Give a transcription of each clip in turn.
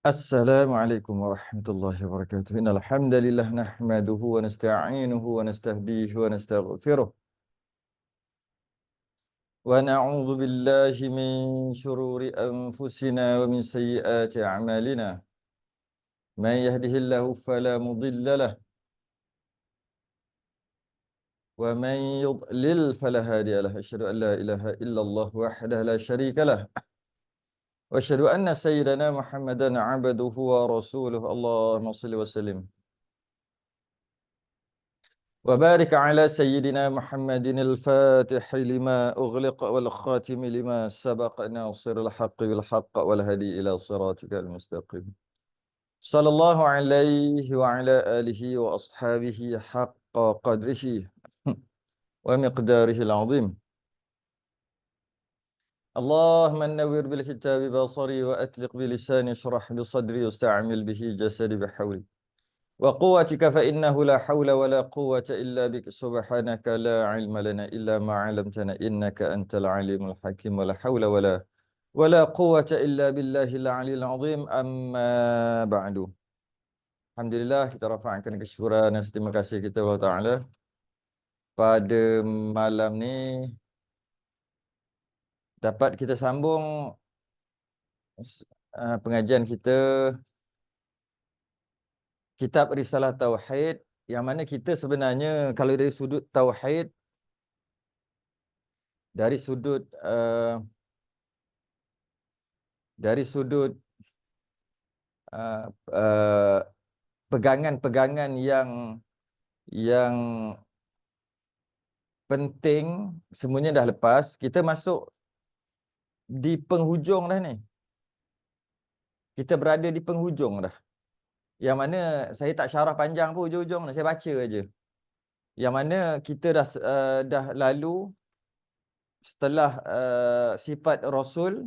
Assalamualaikum warahmatullahi wabarakatuh. Innal hamdalillah nahmaduhu wa nasta'inuhu wa nastahdihi wa nastaghfiruh. Wa na'udzu billahi min shururi anfusina wa min sayyiati a'malina. Man yahdihillahu fala mudilla lahu wa man yudlil fala hadiya lahu. Asyhadu an la ilaha illallah wahdahu la syarika lahu. Wa asyhadu anna sayyidana Muhammadan 'abduhu wa rasuluhu. Allahumma shalli wa sallim وبارك على سيدنا محمد الفاتح لما أغلق والخاتم لما سبق ناصر الحق بالحق والهدي إلى صراطك المستقيم صلى الله عليه وعلى آله وأصحابه حق قدره ومقداره العظيم اللهم نور بالكتاب بصري وأطلق بلساني اشرح بصدري واستعمل به جسدي بحولي وقوتك فإنه لا حول ولا قوة إلا بك سبحانك لا علم لنا إلا ما علمتنا إنك أنت العليم الحكيم ولا حول ولا قوة إلا بالله العلي العظيم أما بعد. Alhamdulillah, kita rafa'kan kesyukuran dan terima kasih kita Allah Ta'ala. Pada malam ni dapat kita sambung pengajian kita Kitab Risalah Tauhid, yang mana kita sebenarnya kalau dari sudut Tauhid, dari sudut uh, uh, pegangan-pegangan yang penting semuanya dah lepas. Kita masuk di penghujung dah ni. Kita berada di penghujung dah. Yang mana saya tak syarah panjang pun hujung-hujung, saya baca aja. Yang mana kita dah lalu setelah sifat Rasul,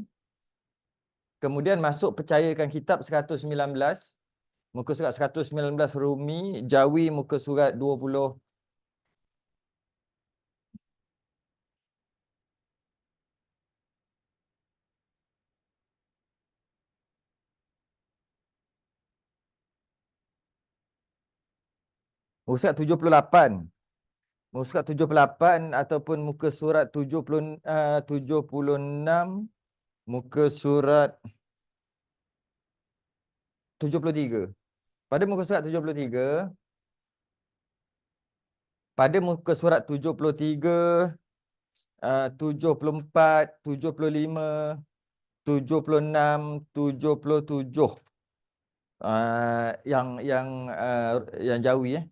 kemudian masuk percayakan kitab 119, muka surat 119 Rumi, Jawi muka surat 20. Muka surat 78. Muka surat 78 ataupun muka surat 76, muka surat 73. Pada muka surat 73, pada muka surat 73, 74, 75, 76, 77. Yang Jawi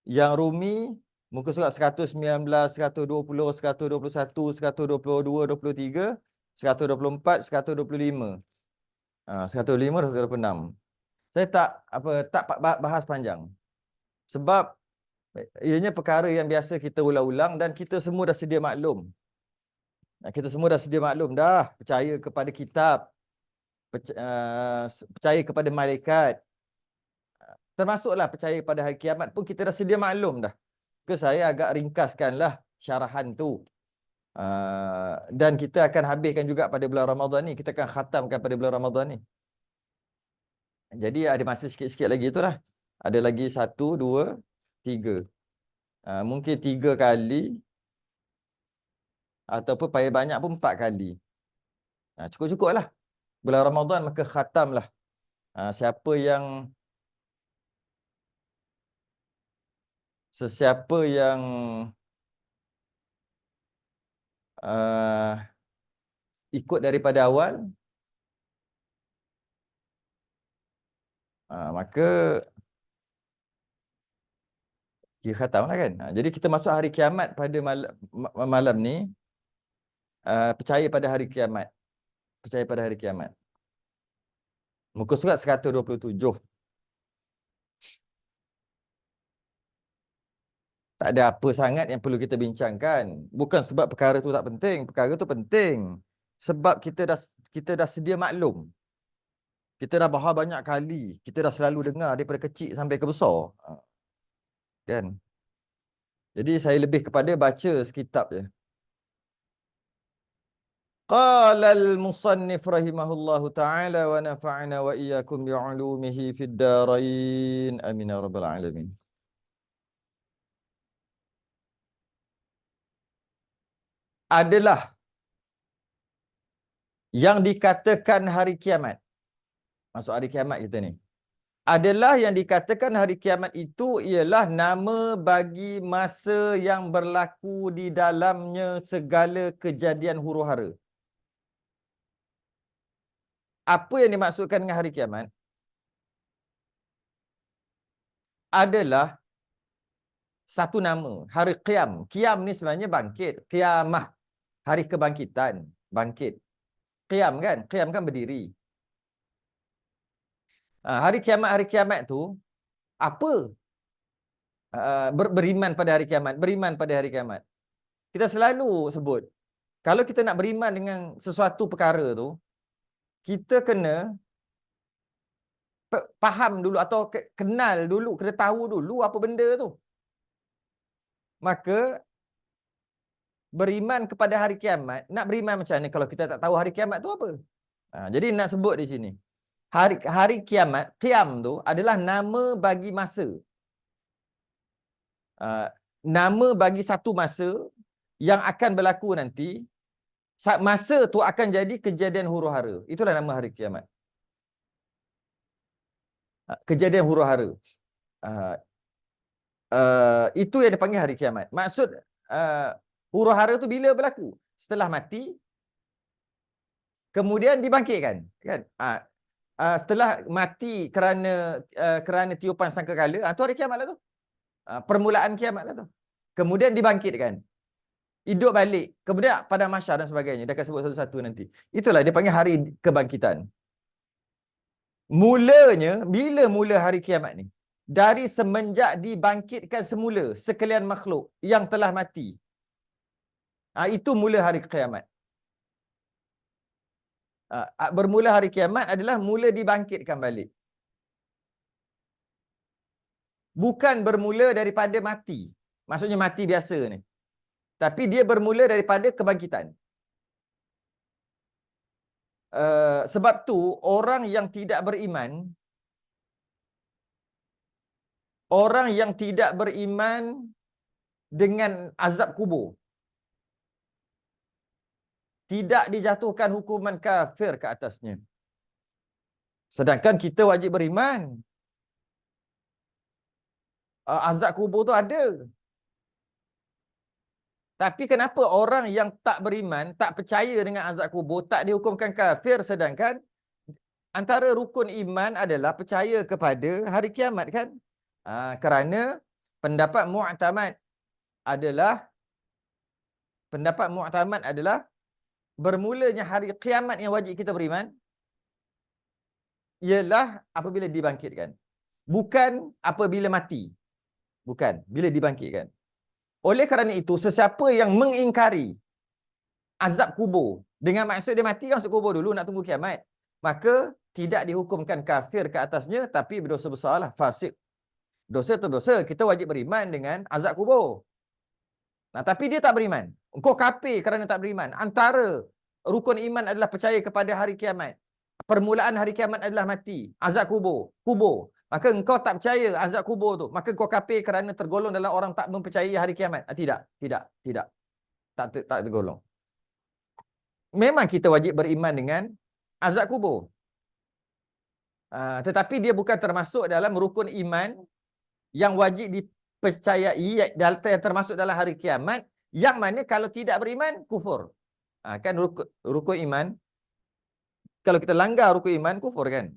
Yang Rumi muka surat 119, 120, 121, 122, 23, 124, 125. 125 dan 126. Saya tak bahas panjang. Sebab ianya perkara yang biasa kita ulang-ulang dan kita semua dah sedia maklum. Kita semua dah sedia maklum dah, percaya kepada kitab, percaya kepada malaikat, termasuklah percaya pada hari kiamat pun kita dah sedia maklum dah. Saya agak ringkaskanlah syarahan tu. Dan kita akan habiskan juga pada bulan Ramadan ni. Kita akan khatamkan pada bulan Ramadan ni. Jadi ada masa sikit-sikit lagi itulah. Ada lagi 1, 2, 3. Mungkin 3 kali. Ataupun payah banyak pun 4 kali. Cukup-cukup lah. Bulan Ramadan maka khatamlah. Sesiapa yang ikut daripada awal, maka dia khatam lah kan. Jadi kita masuk hari kiamat pada malam ni, percaya pada hari kiamat. Percaya pada hari kiamat. Muka surat 127. Tak ada apa sangat yang perlu kita bincangkan. Bukan sebab perkara tu tak penting. Perkara tu penting. Sebab kita dah sedia maklum. Kita dah bahas banyak kali. Kita dah selalu dengar daripada kecil sampai ke besar. Kan? Jadi saya lebih kepada baca sekitab je. Qala al-musannif rahimahullahu ta'ala wa nafa'na wa iyyakum bi'ulumihi fid darain. Amin ya rabbal alamin. Adalah yang dikatakan hari kiamat. Masuk hari kiamat kita ni. Adalah yang dikatakan hari kiamat itu ialah nama bagi masa yang berlaku di dalamnya segala kejadian huru-hara. Apa yang dimaksudkan dengan hari kiamat? Adalah satu nama, hari qiyam. Qiyam ni sebenarnya bangkit. Qiyamah, hari kebangkitan, bangkit. Qiyam kan? Qiyam kan berdiri. Hari kiamat tu apa? Beriman pada hari kiamat, beriman pada hari kiamat. Kita selalu sebut, kalau kita nak beriman dengan sesuatu perkara tu, kita kena faham dulu atau kenal dulu, kena tahu dulu apa benda tu. Maka beriman kepada hari kiamat, nak beriman macam mana kalau kita tak tahu hari kiamat tu apa? Jadi nak sebut di sini. Hari kiamat, qiyam tu adalah nama bagi masa. Nama bagi satu masa yang akan berlaku nanti. Masa tu akan jadi kejadian huru-hara. Itulah nama hari kiamat. Kejadian huru-hara. Itu yang dipanggil hari kiamat. Maksud huru-hara tu bila berlaku? Setelah mati, kemudian dibangkitkan, kan? Setelah mati kerana tiupan sangkakala, tu hari kiamat lah tu. Permulaan kiamat lah tu. Kemudian dibangkitkan. Hidup balik. Kemudian pada mahsyar dan sebagainya. Dia akan sebut satu-satu nanti. Itulah dia panggil hari kebangkitan. Mulanya, bila mula hari kiamat ni? Dari semenjak dibangkitkan semula sekalian makhluk yang telah mati. Itu mula hari kiamat. Bermula hari kiamat adalah mula dibangkitkan balik. Bukan bermula daripada mati. Maksudnya mati biasa ni. Tapi dia bermula daripada kebangkitan. Sebab tu orang yang tidak beriman, dengan azab kubur, tidak dijatuhkan hukuman kafir ke atasnya. Sedangkan kita wajib beriman. Azab kubur tu ada. Tapi kenapa orang yang tak beriman, tak percaya dengan azab kubur, tak dihukumkan kafir, sedangkan antara rukun iman adalah percaya kepada hari kiamat, kan? Kerana pendapat mu'tamad adalah bermulanya hari kiamat yang wajib kita beriman ialah apabila dibangkitkan. Bukan apabila mati. Bukan, bila dibangkitkan. Oleh kerana itu, sesiapa yang mengingkari azab kubur, dengan maksud dia mati kan masuk kubur dulu, nak tunggu kiamat, maka tidak dihukumkan kafir ke atasnya, tapi berdosa besarlah, fasik. Dosa tu dosa, kita wajib beriman dengan azab kubur. Tapi dia tak beriman. Engkau kafir kerana tak beriman. Antara rukun iman adalah percaya kepada hari kiamat. Permulaan hari kiamat adalah mati, azab kubur. Maka engkau tak percaya azab kubur tu, maka engkau kafir kerana tergolong dalam orang tak mempercayai hari kiamat. Tidak. Tak tergolong. Memang kita wajib beriman dengan azab kubur. Tetapi dia bukan termasuk dalam rukun iman yang wajib dipercayai, yang termasuk dalam hari kiamat, yang mana kalau tidak beriman, kufur. Kan rukun iman, kalau kita langgar rukun iman, kufur, kan?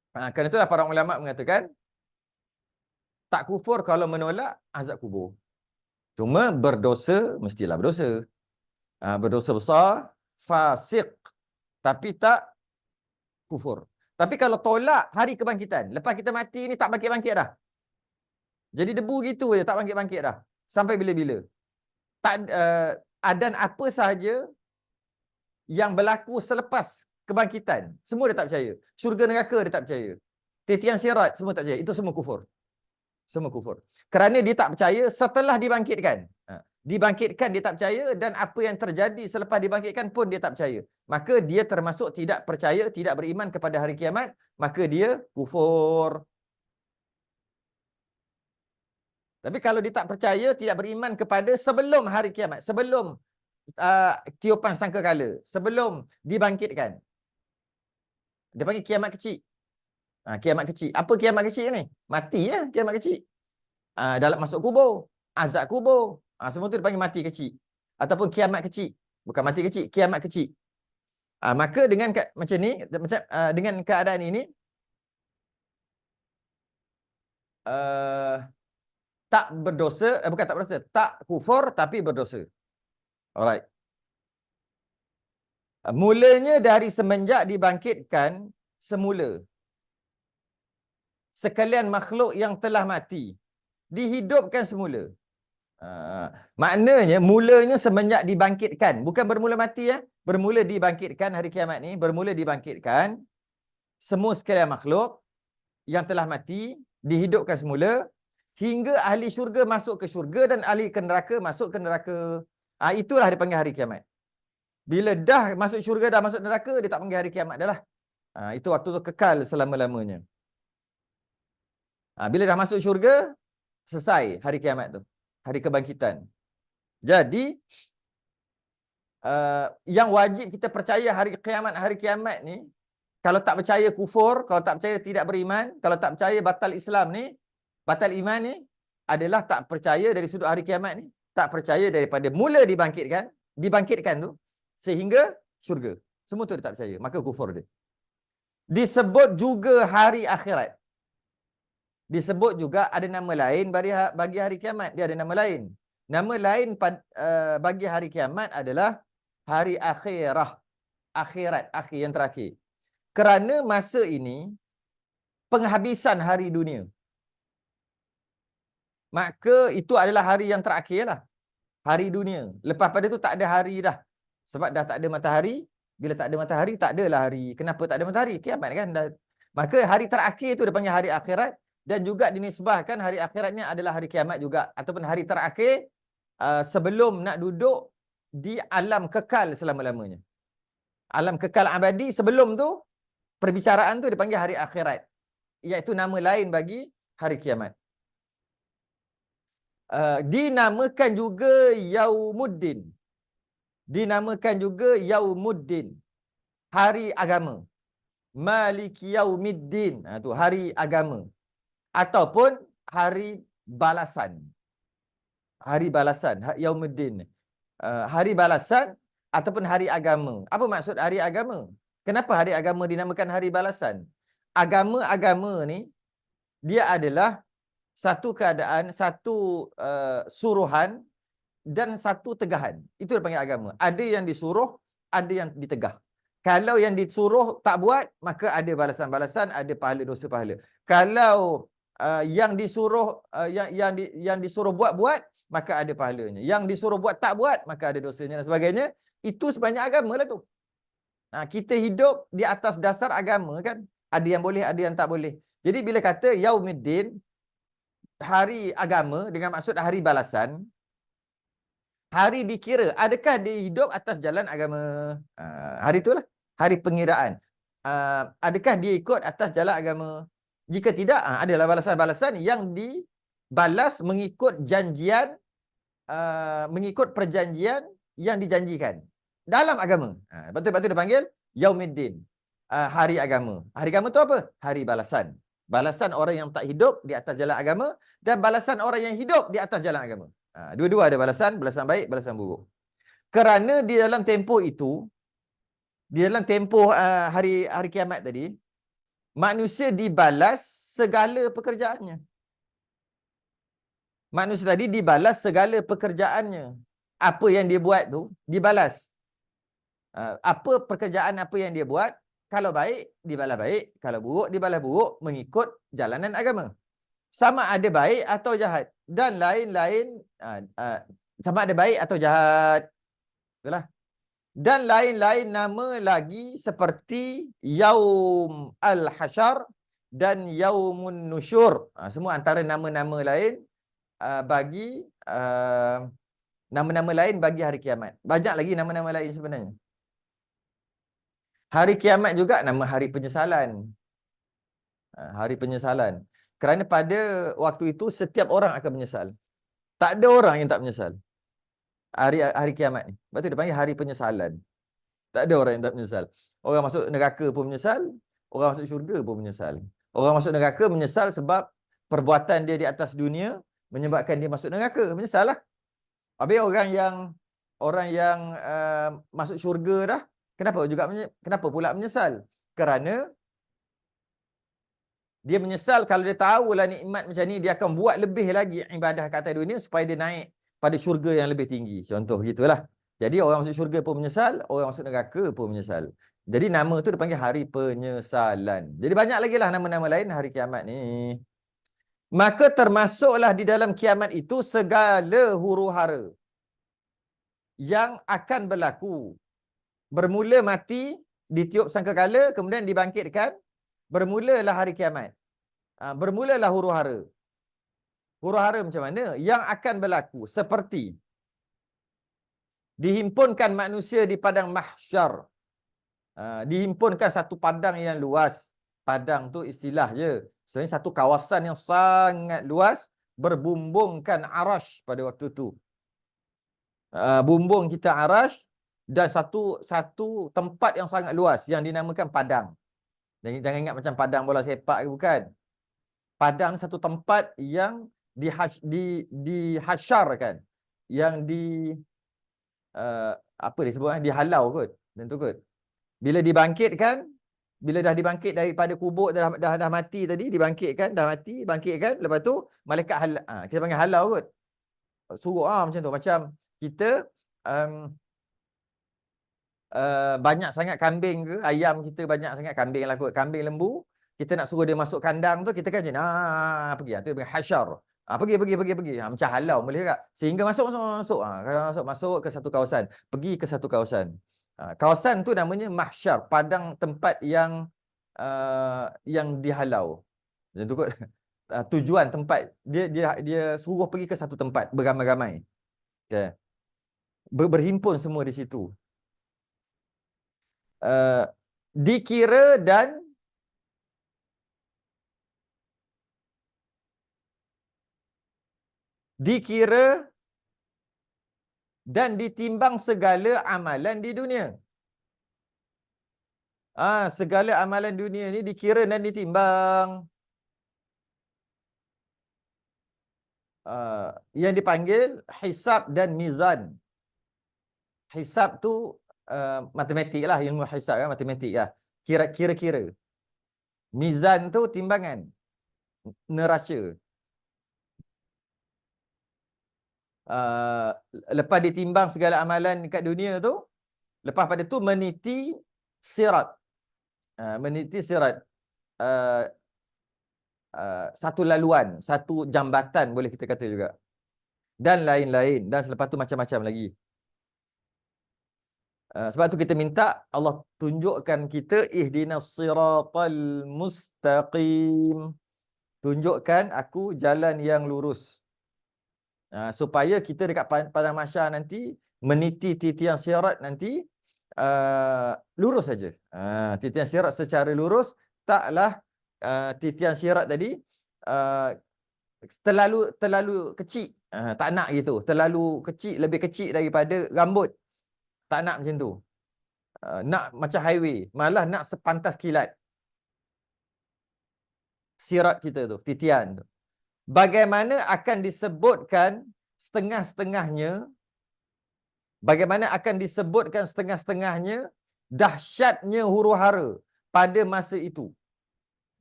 Kerana itulah para ulama mengatakan tak kufur kalau menolak azab kubur. Cuma berdosa, mestilah berdosa. Berdosa besar, fasik, tapi tak kufur. Tapi kalau tolak hari kebangkitan, lepas kita mati ni tak bangkit-bangkit dah. Jadi debu gitu je, tak bangkit-bangkit dah. Sampai bila-bila. Dan apa sahaja yang berlaku selepas kebangkitan, semua dia tak percaya. Syurga neraka dia tak percaya. Titian sirat semua tak percaya. Itu semua kufur. Semua kufur. Kerana dia tak percaya setelah dibangkitkan. Dibangkitkan dia tak percaya, dan apa yang terjadi selepas dibangkitkan pun dia tak percaya. Maka dia termasuk tidak percaya, tidak beriman kepada hari kiamat, maka dia kufur. Tapi kalau dia tak percaya, tidak beriman kepada sebelum hari kiamat, sebelum tiupan sangkakala, sebelum dibangkitkan, dia panggil kiamat kecil. Kiamat kecil. Apa kiamat kecil ni? Mati ya, kiamat kecil. Dalam masuk kubur, azab kubur. Semua tu dipanggil mati kecil. Ataupun kiamat kecil. Bukan mati kecil, kiamat kecil. Maka dengan macam ni, dengan keadaan ini, tak berdosa, bukan tak berdosa, tak kufur tapi berdosa. Alright. Mulanya dari semenjak dibangkitkan semula, sekalian makhluk yang telah mati dihidupkan semula. Maknanya mulanya semenjak dibangkitkan, bukan bermula mati ya, bermula dibangkitkan hari kiamat ni, bermula dibangkitkan semua sekalian makhluk yang telah mati dihidupkan semula, hingga ahli syurga masuk ke syurga dan ahli ke neraka masuk ke neraka. Itulah dipanggil hari kiamat. Bila dah masuk syurga, dah masuk neraka, dia tak panggil hari kiamat dah lah. Itu waktu tu kekal selama-lamanya. Bila dah masuk syurga, selesai hari kiamat tu, hari kebangkitan. Jadi yang wajib kita percaya hari kiamat ni, kalau tak percaya kufur, kalau tak percaya tidak beriman, kalau tak percaya batal Islam ni, batal iman ni, adalah tak percaya dari sudut hari kiamat ni, tak percaya daripada mula dibangkitkan tu sehingga syurga. Semua tu dia tak percaya, maka kufur dia. Disebut juga hari akhirat. Disebut juga ada nama lain bagi hari kiamat. Dia ada nama lain. Nama lain bagi hari kiamat adalah hari akhirah. Akhirat, akhir yang terakhir. Kerana masa ini penghabisan hari dunia. Maka itu adalah hari yang terakhir lah. Hari dunia. Lepas pada itu tak ada hari dah. Sebab dah tak ada matahari. Bila tak ada matahari, tak adalah hari. Kenapa tak ada matahari? Kiamat kan. Maka hari terakhir itu dipanggil hari akhirat. Dan juga dinisbahkan hari akhiratnya adalah hari kiamat juga. Ataupun hari terakhir sebelum nak duduk di alam kekal selama-lamanya. Alam kekal abadi sebelum tu, perbicaraan tu dipanggil hari akhirat. Iaitu nama lain bagi hari kiamat. Dinamakan juga Yaumuddin. Dinamakan juga Yaumuddin. Hari agama. Maliki Yaumiddin. Tu hari agama. Ataupun hari balasan. Hari balasan, Yaumuddin. Hari balasan ataupun hari agama. Apa maksud hari agama? Kenapa hari agama dinamakan hari balasan? Agama-agama ni, dia adalah satu keadaan, satu suruhan dan satu tegahan. Itu dipanggil agama. Ada yang disuruh, ada yang ditegah. Kalau yang disuruh tak buat, maka ada balasan-balasan, ada pahala dosa pahala. Kalau yang disuruh yang disuruh buat, maka ada pahalanya. Yang disuruh buat tak buat, maka ada dosanya dan sebagainya. Itu sebanyak agama lah tu. Kita hidup di atas dasar agama kan. Ada yang boleh, ada yang tak boleh. Jadi bila kata Yaumuddin, hari agama dengan maksud hari balasan, hari dikira adakah dia hidup atas jalan agama. Hari itulah hari pengiraan. Adakah dia ikut atas jalan agama? Jika tidak, adalah balasan-balasan yang dibalas mengikut janjian, mengikut perjanjian yang dijanjikan dalam agama. Betul-betul dia panggil Yaumuddin. Hari agama. Hari agama tu apa? Hari balasan. Balasan orang yang tak hidup di atas jalan agama dan balasan orang yang hidup di atas jalan agama. Dua-dua ada balasan, balasan baik, balasan buruk. Kerana di dalam tempoh itu, di dalam tempoh hari kiamat tadi, manusia dibalas segala pekerjaannya. Manusia tadi dibalas segala pekerjaannya. Apa yang dia buat tu dibalas. Apa pekerjaan apa yang dia buat, kalau baik dibalas baik, kalau buruk dibalas buruk mengikut jalanan agama. Sama ada baik atau jahat dan lain-lain, sama ada baik atau jahat. Itulah. Dan lain-lain nama lagi seperti Yaum Al-Hasyar dan Yaumun Nusyur. Semua antara nama-nama lain bagi Nama-nama lain bagi hari kiamat. Banyak lagi nama-nama lain sebenarnya. Hari kiamat juga nama hari penyesalan. Hari penyesalan. Kerana pada waktu itu setiap orang akan menyesal. Tak ada orang yang tak menyesal. Hari kiamat ni. Lepas tu dia panggil hari penyesalan. Tak ada orang yang tak menyesal. Orang masuk neraka pun menyesal. Orang masuk syurga pun menyesal. Orang masuk neraka menyesal sebab perbuatan dia di atas dunia menyebabkan dia masuk neraka. Menyesal lah. Habis orang yang masuk syurga dah, kenapa pula menyesal? Kerana dia menyesal kalau dia tahulah nikmat macam ni, dia akan buat lebih lagi ibadah kat atas dunia supaya dia naik pada syurga yang lebih tinggi. Contoh gitulah. Jadi orang masuk syurga pun menyesal, orang masuk neraka pun menyesal. Jadi nama tu dipanggil hari penyesalan. Jadi banyak lagi lah nama-nama lain hari kiamat ni. Maka termasuklah di dalam kiamat itu segala huru-hara yang akan berlaku. Bermula mati, ditiup sangkakala, kemudian dibangkitkan, bermulalah hari kiamat. Bermulalah huru-hara. Huru-hara macam mana? Yang akan berlaku seperti dihimpunkan manusia di padang mahsyar. Dihimpunkan satu padang yang luas. Padang tu istilah je. Sebenarnya satu kawasan yang sangat luas, berbumbungkan arash pada waktu tu. Bumbung kita arash dan satu tempat yang sangat luas yang dinamakan padang. Jangan ingat macam padang bola sepak ke, bukan. Padang satu tempat yang dihasyarkan, yang apa disebut, dihalau kot, tentu kot. Bila dibangkitkan, bila dah dibangkit daripada kubur, dah mati tadi, dibangkitkan, dah mati, bangkitkan, lepas tu malaikat kita panggil halau kot. Suruh macam tu, macam kita banyak sangat kambing ke, ayam kita banyak sangat kambing lah kot, kambing lembu, kita nak suruh dia masuk kandang tu, kita kan macam pergi, tu dia hasyar. Pergi. Macam halau boleh tak? Sehingga masuk. Masuk ke satu kawasan, pergi ke satu kawasan. Kawasan tu namanya mahsyar, padang tempat yang dihalau. Macam tu kot. Tujuan tempat dia suruh pergi ke satu tempat beramai-ramai. Okay. Berhimpun semua di situ. Dikira dan ditimbang segala amalan di dunia. Segala amalan dunia ni dikira dan ditimbang. Yang dipanggil hisab dan mizan. Hisab tu matematik lah, ilmu hisab kan, matematik lah. Kira-kira. Mizan tu timbangan, neraca. Lepas ditimbang segala amalan dekat dunia tu, lepas pada tu meniti sirat. Satu laluan, satu jambatan boleh kita kata juga. Dan lain-lain. Dan selepas tu macam-macam lagi. Sebab tu kita minta Allah tunjukkan kita ihdinas siratal mustaqim. Tunjukkan aku jalan yang lurus. Supaya kita dekat padang mahsyar nanti meniti titian sirat nanti lurus saja. Titian sirat secara lurus, taklah titian sirat tadi terlalu kecil. Tak nak gitu. Terlalu kecil, lebih kecil daripada rambut. Tak nak macam tu. Nak macam highway. Malah nak sepantas kilat. Sirat kita tu, titian tu. Bagaimana akan disebutkan setengah-setengahnya, dahsyatnya huru-hara pada masa itu.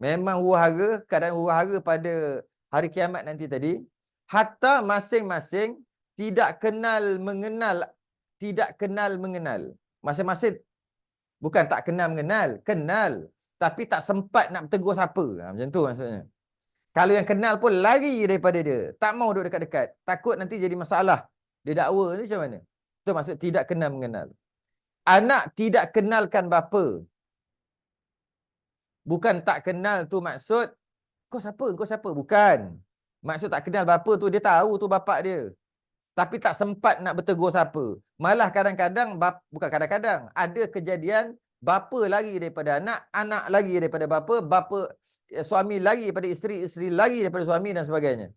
Memang huru-hara, keadaan huru-hara pada hari kiamat nanti tadi, hatta masing-masing tidak kenal mengenal. Masing-masing bukan tak kenal mengenal, kenal, tapi tak sempat nak bertegur siapa. Macam tu maksudnya. Kalau yang kenal pun lari daripada dia. Tak mau duduk dekat-dekat. Takut nanti jadi masalah. Dia dakwa tu macam mana? Itu maksud tidak kenal mengenal. Anak tidak kenalkan bapa. Bukan tak kenal tu maksud, kau siapa? Bukan. Maksud tak kenal bapa tu, dia tahu tu bapak dia. tapi tak sempat nak bertegur siapa. Malah kadang-kadang, bukan kadang-kadang, ada kejadian bapa lagi daripada anak, anak lagi daripada bapa, suami lagi daripada isteri, isteri lagi daripada suami dan sebagainya.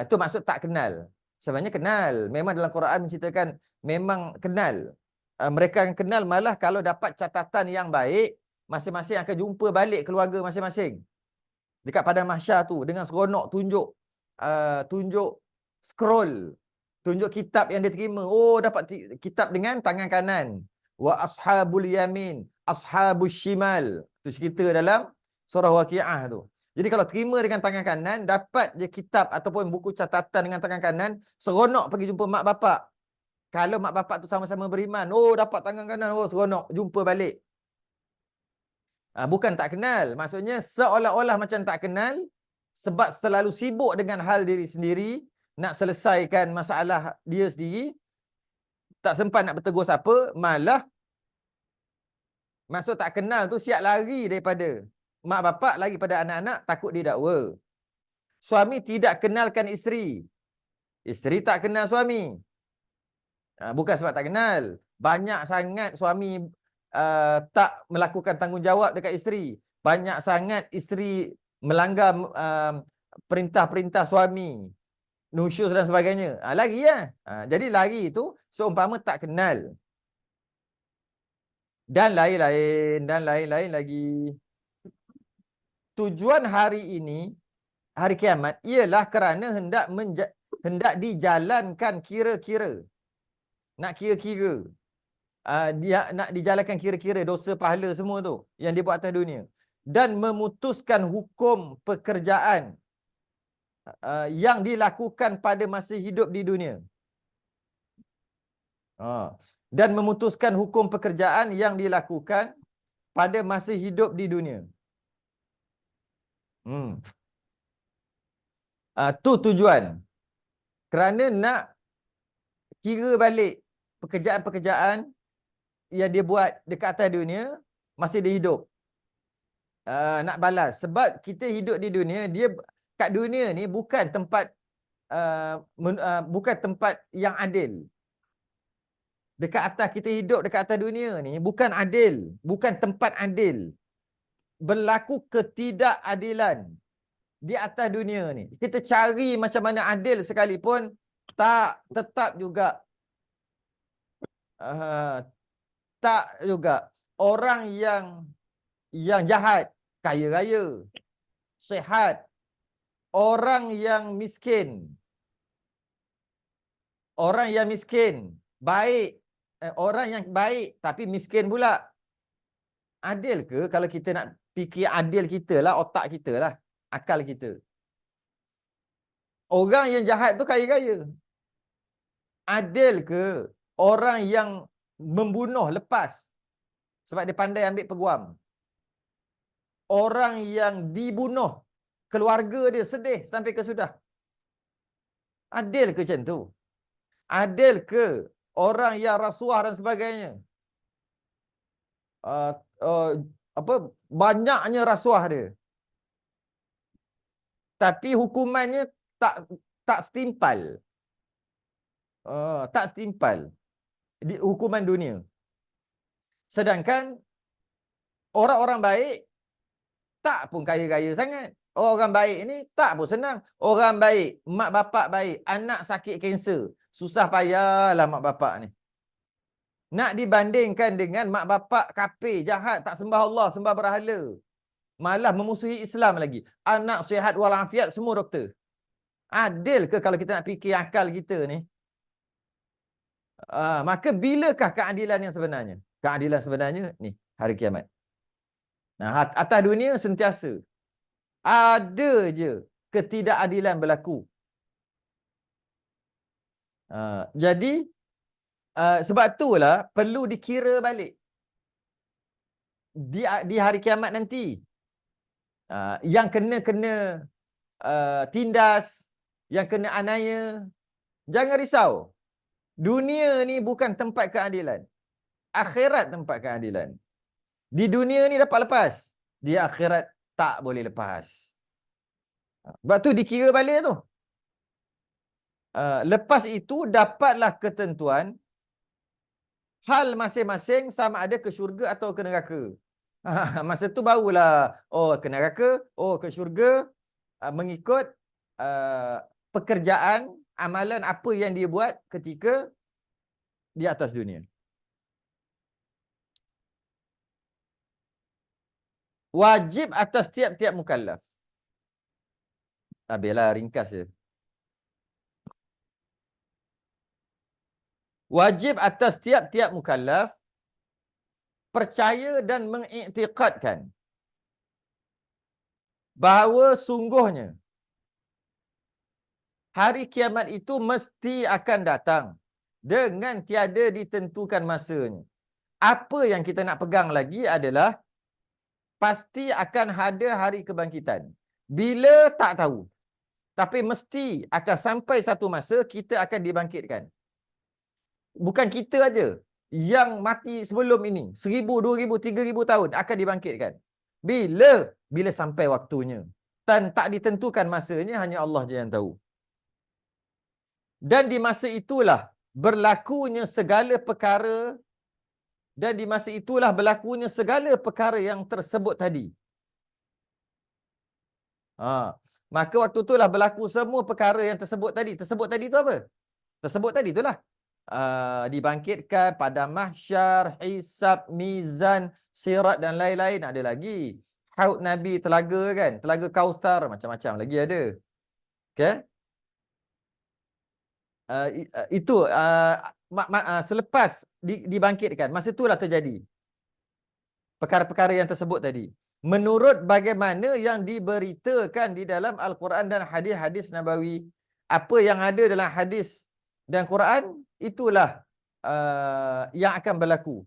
Itu maksud tak kenal. Sebenarnya kenal. Memang dalam Quran menceritakan memang kenal. Mereka yang kenal malah kalau dapat catatan yang baik, masing-masing akan jumpa balik keluarga masing-masing. Dekat padang mahsyar tu dengan seronok tunjuk scroll, tunjuk kitab yang dia terima. Oh, dapat kitab dengan tangan kanan. Wa ashabul yamin, ashabus shimal. Itu cerita dalam surah Waqiah tu. Jadi kalau terima dengan tangan kanan, dapat je kitab ataupun buku catatan dengan tangan kanan, seronok pergi jumpa mak bapak. Kalau mak bapak tu sama-sama beriman, oh dapat tangan kanan, oh seronok jumpa balik. Bukan tak kenal. Maksudnya seolah-olah macam tak kenal sebab selalu sibuk dengan hal diri sendiri, nak selesaikan masalah dia sendiri, tak sempat nak bertegur siapa, malah maksud tak kenal tu siap lari daripada mak bapak, lagi pada anak-anak, takut didakwa. Suami tidak kenalkan isteri, isteri tak kenal suami. Bukan sebab tak kenal. Banyak sangat suami tak melakukan tanggungjawab dekat isteri. Banyak sangat isteri melanggar perintah-perintah suami, nusyus dan sebagainya. Lari ya. Jadi lari itu seumpama tak kenal. Dan lain-lain lagi. Tujuan hari ini, hari kiamat, ialah kerana hendak dijalankan kira-kira. Nak kira-kira. Dia nak dijalankan kira-kira dosa pahala semua tu yang dia buat atas dunia, dan memutuskan hukum pekerjaan yang dilakukan pada masa hidup di dunia. Dan memutuskan hukum pekerjaan yang dilakukan pada masa hidup di dunia. Tu tujuan. Kerana nak kira balik pekerjaan-pekerjaan yang dia buat dekat atas dunia masa dia hidup. Nak balas. Sebab kita hidup di dunia, dia kat dunia ni bukan tempat bukan tempat yang adil. Dekat atas kita hidup dekat atas dunia ni bukan adil, bukan tempat adil. Berlaku ketidakadilan di atas dunia ni. Kita cari macam mana adil sekalipun, tetap juga tak juga. Orang yang jahat kaya raya, sihat. Orang yang miskin baik. Orang yang baik tapi miskin pula. Adil ke? Kalau kita nak fikir adil, kita lah, otak kita lah, akal kita. Orang yang jahat tu kaya raya. Adil ke orang yang membunuh lepas sebab dia pandai ambil peguam? Orang yang dibunuh, keluarga dia sedih sampai ke sudah. Adil ke macam tu? Adil ke orang yang rasuah dan sebagainya? Banyaknya rasuah dia, tapi hukumannya tak setimpal. Tak setimpal di hukuman dunia. Sedangkan orang-orang baik tak pun kaya-kaya sangat. Orang baik ni tak pun senang. Orang baik, mak bapak baik, anak sakit kanser, susah payahlah mak bapak ni. Nak dibandingkan dengan mak bapak kafir, jahat, tak sembah Allah, sembah berhala, malah memusuhi Islam lagi. Anak sihat walafiat, semua doktor. Adil ke kalau kita nak fikir akal kita ni? Maka bilakah keadilan yang sebenarnya? Keadilan sebenarnya ni hari kiamat. Nah, atas dunia sentiasa ada je ketidakadilan berlaku. Jadi sebab itulah perlu dikira balik di hari kiamat nanti. Yang kena tindas, yang kena aniaya, jangan risau. Dunia ni bukan tempat keadilan. Akhirat tempat keadilan. Di dunia ni dapat lepas, di akhirat tak boleh lepas. Sebab tu dikira balik tu. Lepas itu dapatlah ketentuan hal masing-masing sama ada ke syurga atau ke neraka. Masa tu barulah ke neraka, ke syurga, mengikut uh, pekerjaan amalan apa yang dia buat ketika di atas dunia. Wajib atas tiap-tiap mukallaf. Habislah ringkas je. Wajib atas tiap-tiap mukallaf percaya dan mengiktikadkan bahawa sungguhnya hari kiamat itu mesti akan datang dengan tiada ditentukan masanya. Apa yang kita nak pegang lagi adalah pasti akan ada hari kebangkitan. Bila tak tahu. Tapi mesti akan sampai satu masa kita akan dibangkitkan. Bukan kita aja yang mati sebelum ini, 1000, 2000, 3000 tahun akan dibangkitkan. Bila sampai waktunya. Dan tak ditentukan masanya, hanya Allah je yang tahu. Dan di masa itulah berlakunya segala perkara, dan di masa itulah berlakunya segala perkara yang tersebut tadi. Maka waktu itulah berlaku semua perkara yang tersebut tadi. Tersebut tadi tu apa? Tersebut tadi itulah. Dibangkitkan pada mahsyar, hisab, mizan, sirat dan lain-lain. Ada lagi. Haud Nabi, telaga kan? Telaga Kautsar, macam-macam lagi ada. Okay? Itu selepas dibangkitkan, masa itulah terjadi perkara-perkara yang tersebut tadi. Menurut bagaimana yang diberitakan di dalam Al-Quran dan hadis-hadis Nabawi. Apa yang ada dalam hadis dan Quran, itulah yang akan berlaku.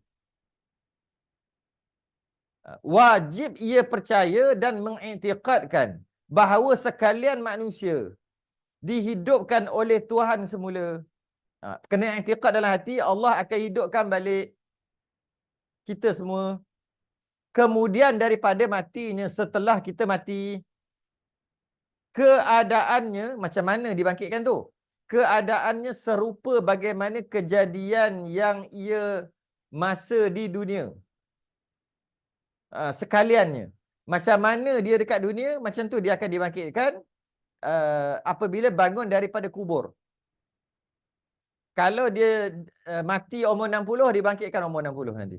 Wajib ia percaya dan mengiktikadkan bahawa sekalian manusia dihidupkan oleh Tuhan semula. Kena iktikad dalam hati, Allah akan hidupkan balik kita semua. Kemudian daripada matinya, setelah kita mati, keadaannya macam mana dibangkitkan tu? Keadaannya serupa bagaimana kejadian yang ia masa di dunia. Sekaliannya. Macam mana dia dekat dunia, macam tu dia akan dibangkitkan apabila bangun daripada kubur. Kalau dia mati umur 60, dibangkitkan umur 60 nanti.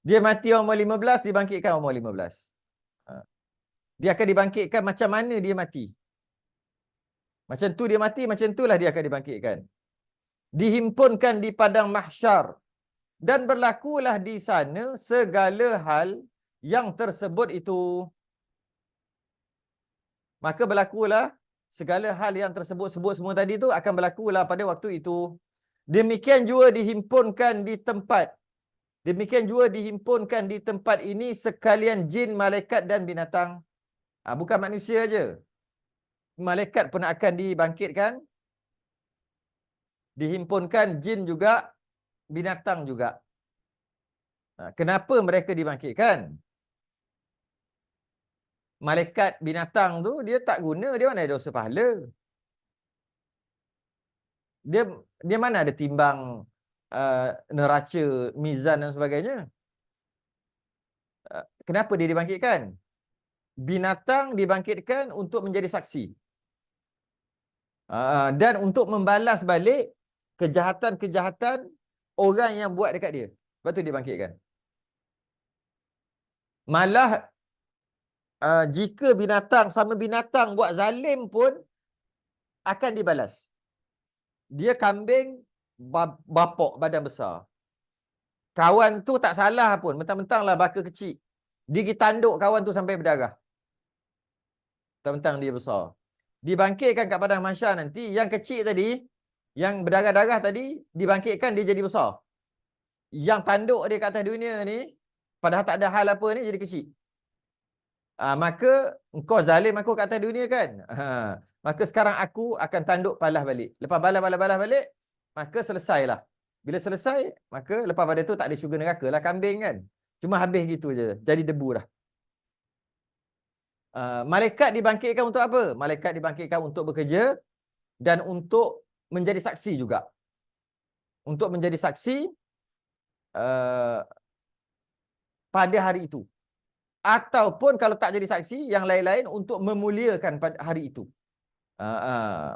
Dia mati umur 15, dibangkitkan umur 15. Dia akan dibangkitkan macam mana dia mati. Macam tu dia mati, macam itulah dia akan dibangkitkan. Dihimpunkan di padang mahsyar. Dan berlakulah di sana segala hal yang tersebut itu. Maka berlakulah segala hal yang tersebut-sebut semua tadi tu akan berlakulah pada waktu itu. Demikian juga dihimpunkan di tempat. Demikian juga dihimpunkan di tempat ini sekalian jin, malaikat dan binatang. Bukan manusia aja. Malaikat pun akan dibangkitkan. Dihimpunkan jin juga, binatang juga. Kenapa mereka dibangkitkan? Malaikat binatang tu dia tak guna, dia mana ada dosa pahala. Dia mana ada timbang neraca, mizan dan sebagainya. Kenapa dia dibangkitkan? Binatang dibangkitkan untuk menjadi saksi. Dan untuk membalas balik kejahatan-kejahatan orang yang buat dekat dia. Sebab tu dibangkitkan. Malah jika binatang sama binatang buat zalim pun akan dibalas. Dia kambing bapok badan besar. Kawan tu tak salah pun, mentang-mentanglah baka kecil. Dia pergi tanduk kawan tu sampai berdarah. Mentang-mentang dia besar. Dibangkitkan kat padang mahsyar nanti, yang kecil tadi, yang berdarah-darah tadi, dibangkitkan dia jadi besar. Yang tanduk dia kat atas dunia ni, padahal tak ada hal apa ni, jadi kecil. Maka engkau zalim aku kat atas dunia kan? Maka sekarang aku akan tanduk balas balik. Lepas balas balik, maka selesailah. Bila selesai, maka lepas pada tu tak ada syurga neraka lah, kambing kan. Cuma habis gitu je, jadi debu dah. Malaikat dibangkitkan untuk apa? Malaikat dibangkitkan untuk bekerja dan untuk menjadi saksi juga. Untuk menjadi saksi pada hari itu. Ataupun kalau tak jadi saksi, yang lain-lain untuk memuliakan pada hari itu.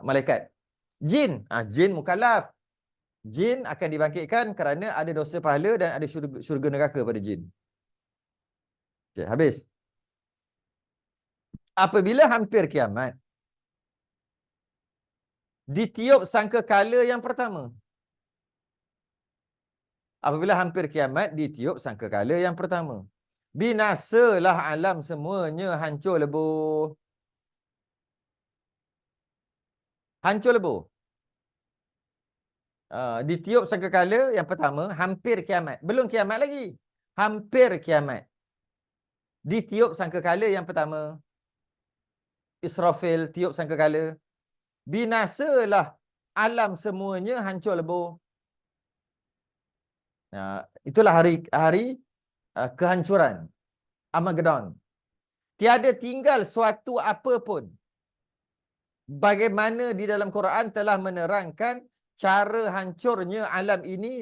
Malaikat. Jin. Jin mukallaf. Jin akan dibangkitkan kerana ada dosa pahala dan ada syurga neraka pada jin. Okay, habis. Apabila hampir kiamat, ditiup sangkakala yang pertama. Apabila hampir kiamat, ditiup sangkakala yang pertama. Binasalah alam semuanya hancur lebur. Hancur lebur. Ditiup sangkakala yang pertama, hampir kiamat. Belum kiamat lagi. Hampir kiamat. Ditiup sangkakala yang pertama. Israfil tiup sangkakala. Binasalah alam semuanya hancur lebur. Itulah hari kehancuran. Armageddon. Tiada tinggal suatu apa pun. Bagaimana di dalam Quran telah menerangkan cara hancurnya alam ini.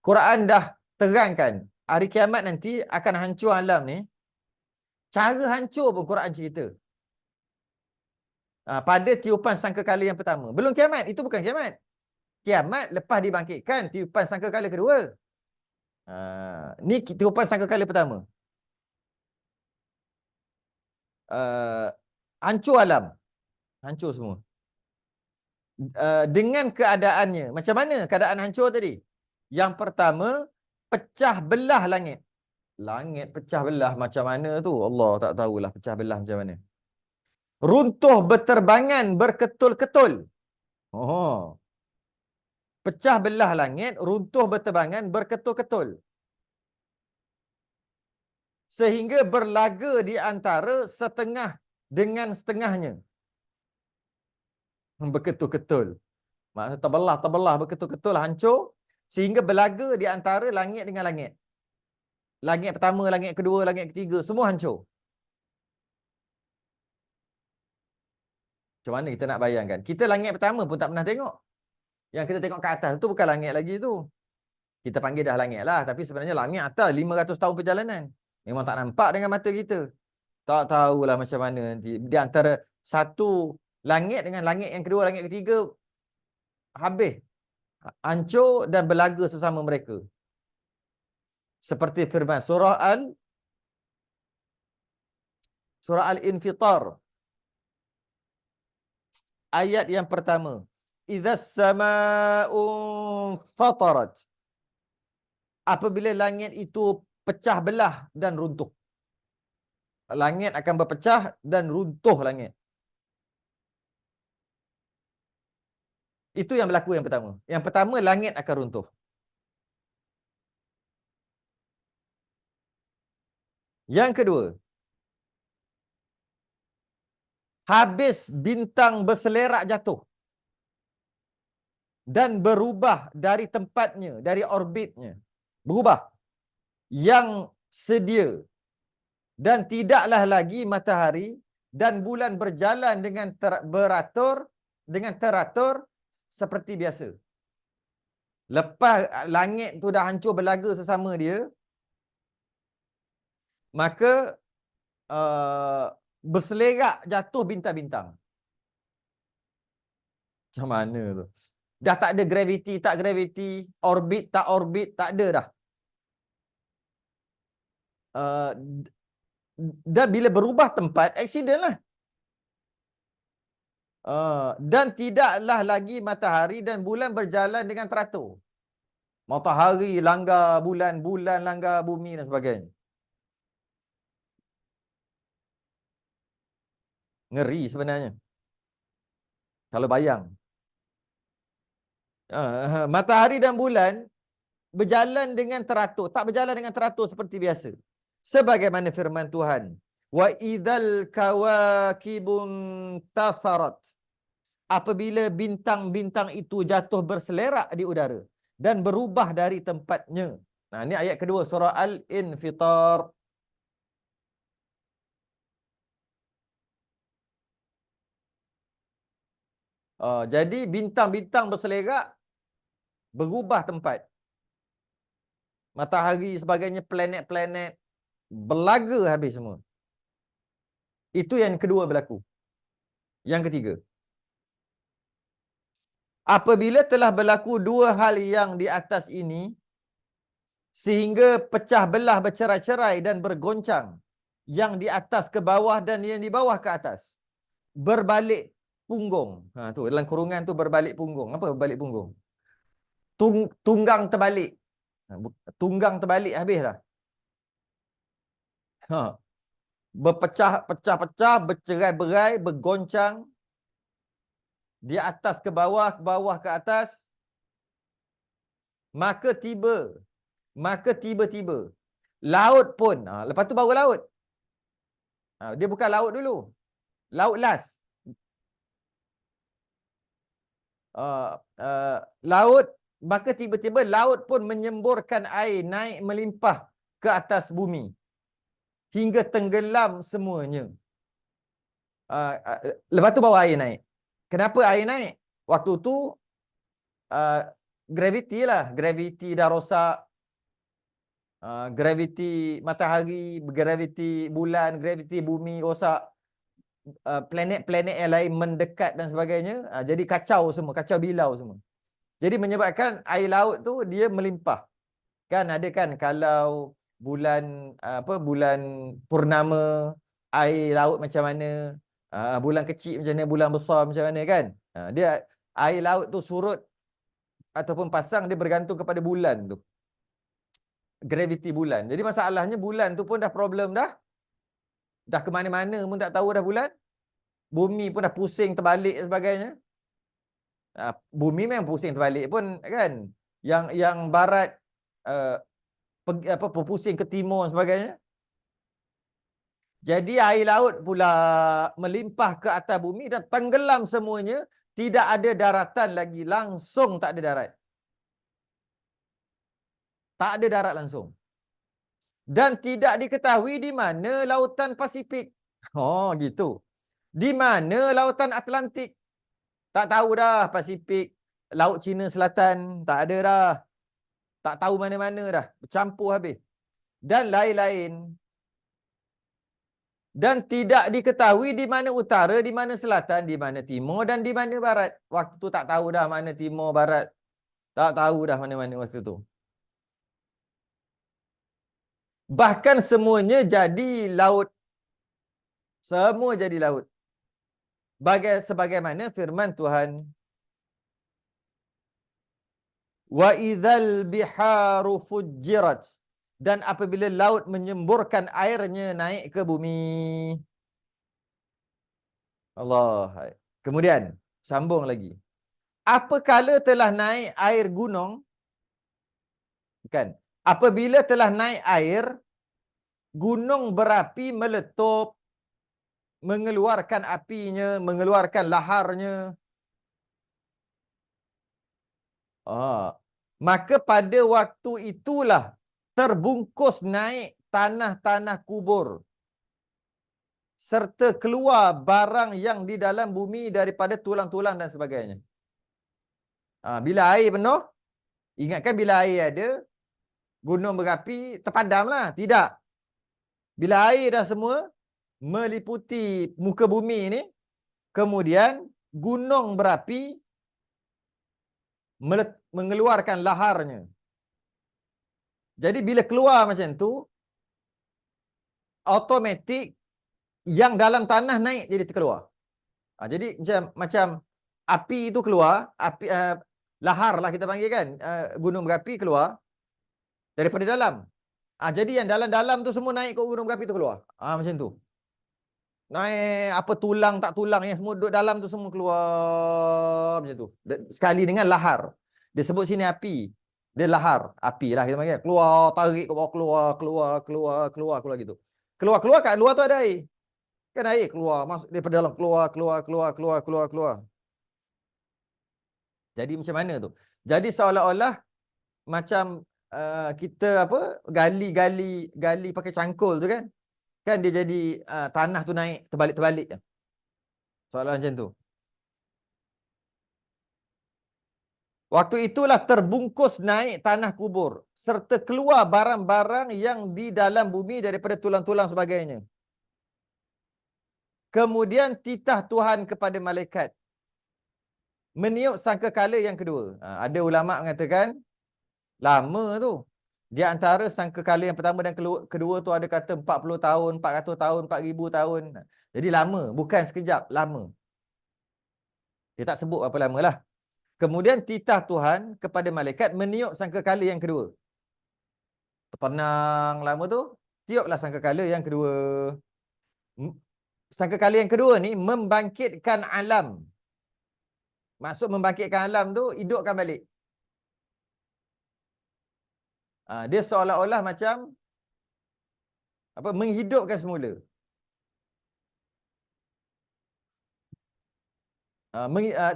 Quran dah terangkan. Hari kiamat nanti akan hancur alam ni. Cara hancur pun Quran cerita. Pada tiupan sangkakala yang pertama. Belum kiamat. Itu bukan kiamat. Kiamat lepas dibangkitkan tiupan sangkakala kedua. Ni tiupan sangkakala pertama. Hancur alam. Hancur semua. Dengan keadaannya. Macam mana keadaan hancur tadi? Yang pertama, pecah belah langit. Langit pecah belah macam mana tu? Allah tak tahulah pecah belah macam mana. Runtuh berterbangan berketul-ketul. Pecah belah langit, runtuh berterbangan berketul-ketul. Sehingga berlaga di antara setengah dengan setengahnya. Berketul-ketul. Maksudnya terbelah berketul-ketul, hancur. Sehingga berlaga di antara langit dengan langit. Langit pertama, langit kedua, langit ketiga, semua hancur. Macam mana kita nak bayangkan? Kita langit pertama pun tak pernah tengok. Yang kita tengok ke atas tu bukan langit lagi tu. Kita panggil dah langit lah. Tapi sebenarnya langit atas 500 tahun perjalanan. Memang tak nampak dengan mata kita. Tak tahulah macam mana nanti. Di antara satu langit dengan langit yang kedua, langit ketiga, habis. Hancur dan berlaga sesama mereka. Seperti firman surah Al-Infitar. Ayat yang pertama. Idzas sama'u fatarat. Apabila langit itu pecah belah dan runtuh. Langit akan berpecah dan runtuh langit. Itu yang berlaku yang pertama. Yang pertama, langit akan runtuh. Yang kedua, habis bintang berselerak jatuh dan berubah dari tempatnya, dari orbitnya. Berubah. Yang sedia. Dan tidaklah lagi matahari dan bulan berjalan dengan teratur seperti biasa. Lepas langit tu dah hancur berlaga sesama dia, maka berselerak jatuh bintang-bintang. Macam mana tu? Dah tak ada graviti, tak graviti, orbit, tak orbit, tak ada dah. Dan bila berubah tempat, accident lah. Dan tidaklah lagi matahari dan bulan berjalan dengan teratur. Matahari langgar bulan, bulan langgar bumi dan sebagainya. Ngeri sebenarnya. Kalau bayang. Matahari dan bulan berjalan dengan teratur. Tak berjalan dengan teratur seperti biasa. Sebagaimana firman Tuhan. Wa idzal kawakibun tafarat. Apabila bintang-bintang itu jatuh berselerak di udara dan berubah dari tempatnya. Nah, ini ayat kedua surah Al-Infitar. Jadi bintang-bintang berselerak, berubah tempat. Matahari sebagainya, planet-planet berlaga habis semua. Itu yang kedua berlaku. Yang ketiga, apabila telah berlaku dua hal yang di atas ini, sehingga pecah belah bercerai-cerai dan bergoncang, yang di atas ke bawah dan yang di bawah ke atas, berbalik punggung. Tu dalam kurungan tu berbalik punggung. Apa berbalik punggung? Tunggang terbalik. Tunggang terbalik habis dah. Berpecah-pecah, bercerai-berai, bergoncang, di atas ke bawah ke atas, maka tiba-tiba laut pun, lepas tu baru laut. Dia bukan laut dulu. Laut last. Laut, maka tiba-tiba laut pun menyemburkan air naik melimpah ke atas bumi hingga tenggelam semuanya. Lepas tu bawa air naik. Kenapa air naik? Waktu tu graviti lah. Graviti dah rosak. Graviti matahari, graviti bulan, graviti bumi rosak. Planet-planet yang lain mendekat dan sebagainya. Jadi kacau semua, kacau bilau semua. Jadi menyebabkan air laut tu dia melimpah. Kan ada kan kalau bulan bulan purnama, air laut macam mana, bulan kecil macam mana, bulan besar macam mana kan. Dia air laut tu surut ataupun pasang dia bergantung kepada bulan tu. Graviti bulan. Jadi masalahnya bulan tu pun dah problem dah. Dah ke mana-mana pun tak tahu dah bulan. Bumi pun dah pusing terbalik dan sebagainya. Bumi memang pusing terbalik pun kan. Yang barat pusing ke timur dan sebagainya. Jadi air laut pula melimpah ke atas bumi dan tenggelam semuanya. Tidak ada daratan lagi. Langsung tak ada darat. Tak ada darat langsung. Dan tidak diketahui di mana lautan Pasifik. Oh gitu. Di mana lautan Atlantik. Tak tahu dah Pasifik. Laut Cina Selatan. Tak ada dah. Tak tahu mana-mana dah. Bercampur habis. Dan lain-lain. Dan tidak diketahui di mana utara, di mana selatan, di mana timur dan di mana barat. Waktu tu tak tahu dah mana timur, barat. Tak tahu dah mana-mana waktu tu. Bahkan semuanya jadi laut. Semua jadi laut. Sebagaimana firman Tuhan. Wa idzal biharu fujjirat. Dan apabila laut menyemburkan airnya naik ke bumi. Allah. Kemudian, sambung lagi. Apakala telah naik air gunung. Bukan. Apabila telah naik air, gunung berapi meletup, mengeluarkan apinya, mengeluarkan laharnya. Maka pada waktu itulah terbungkus naik tanah-tanah kubur serta keluar barang yang di dalam bumi daripada tulang-tulang dan sebagainya. Bila air penuh, ingatkan bila air ada, gunung berapi terpadamlah. Tidak. Bila air dah semua meliputi muka bumi ini, kemudian gunung berapi mengeluarkan laharnya. Jadi bila keluar macam tu, automatik yang dalam tanah naik jadi terkeluar. Jadi macam api itu keluar, api lahar lah kita panggil kan, gunung berapi keluar daripada dalam. Jadi yang dalam-dalam tu semua naik ke gunung berapi tu keluar. Macam tu. Naik apa tulang tak tulang yang semua duduk dalam tu semua keluar macam tu. Sekali dengan lahar. Dia sebut sini api. Dia lahar, api lah kita panggil. Keluar, tarik ke bawah, keluar gitu. Keluar kat luar tu ada air. Kan air keluar, masuk daripada dalam, keluar. Jadi macam mana tu? Jadi seolah-olah macam kita gali pakai cangkul tu kan. Kan dia jadi tanah tu naik terbalik-terbalik. Soalan macam tu. Waktu itulah terbungkus naik tanah kubur serta keluar barang-barang yang di dalam bumi daripada tulang-tulang sebagainya. Kemudian titah Tuhan kepada malaikat meniup sangkakala yang kedua. Ada ulama mengatakan lama tu. Di antara sangkakala yang pertama dan kedua tu ada kata 40 tahun, 400 tahun, 4000 tahun. Jadi lama, bukan sekejap, lama. Dia tak sebut berapa lama lah. Kemudian titah Tuhan kepada malaikat meniup sangkakala yang kedua. Tenang lama tu, tiuplah sangkakala yang kedua. Sangkakala yang kedua ni membangkitkan alam. Maksud membangkitkan alam tu, hidupkan balik. Dia seolah-olah macam menghidupkan semula.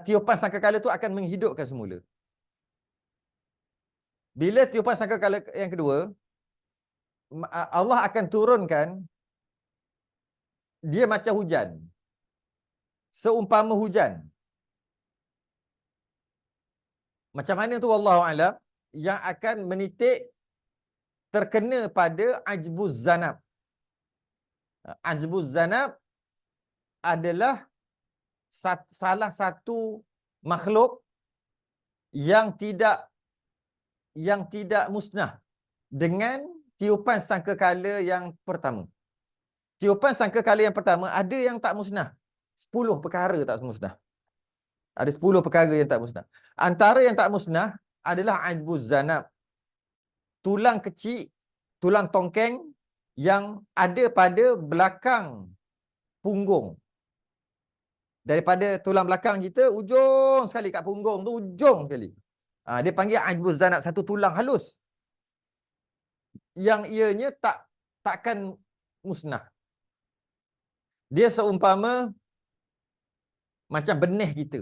Tiupan sangkakala tu akan menghidupkan semula. Bila tiupan sangkakala yang kedua, Allah akan turunkan dia macam hujan. Seumpama hujan. Macam mana tu wallahu alam, yang akan menitik terkena pada ajbuz zanab. Ajbuz zanab adalah salah satu makhluk yang tidak musnah dengan tiupan sangkakala yang pertama. Tiupan sangkakala yang pertama ada yang tak musnah. 10 perkara tak musnah. Ada 10 perkara yang tak musnah. Antara yang tak musnah adalah ajbuz zanab. Tulang kecil, tulang tongkeng yang ada pada belakang punggung. Daripada tulang belakang kita, ujung sekali kat punggung tu, ujung sekali. Dia panggil ajbuz zanab, satu tulang halus. Yang ianya takkan musnah. Dia seumpama macam benih kita.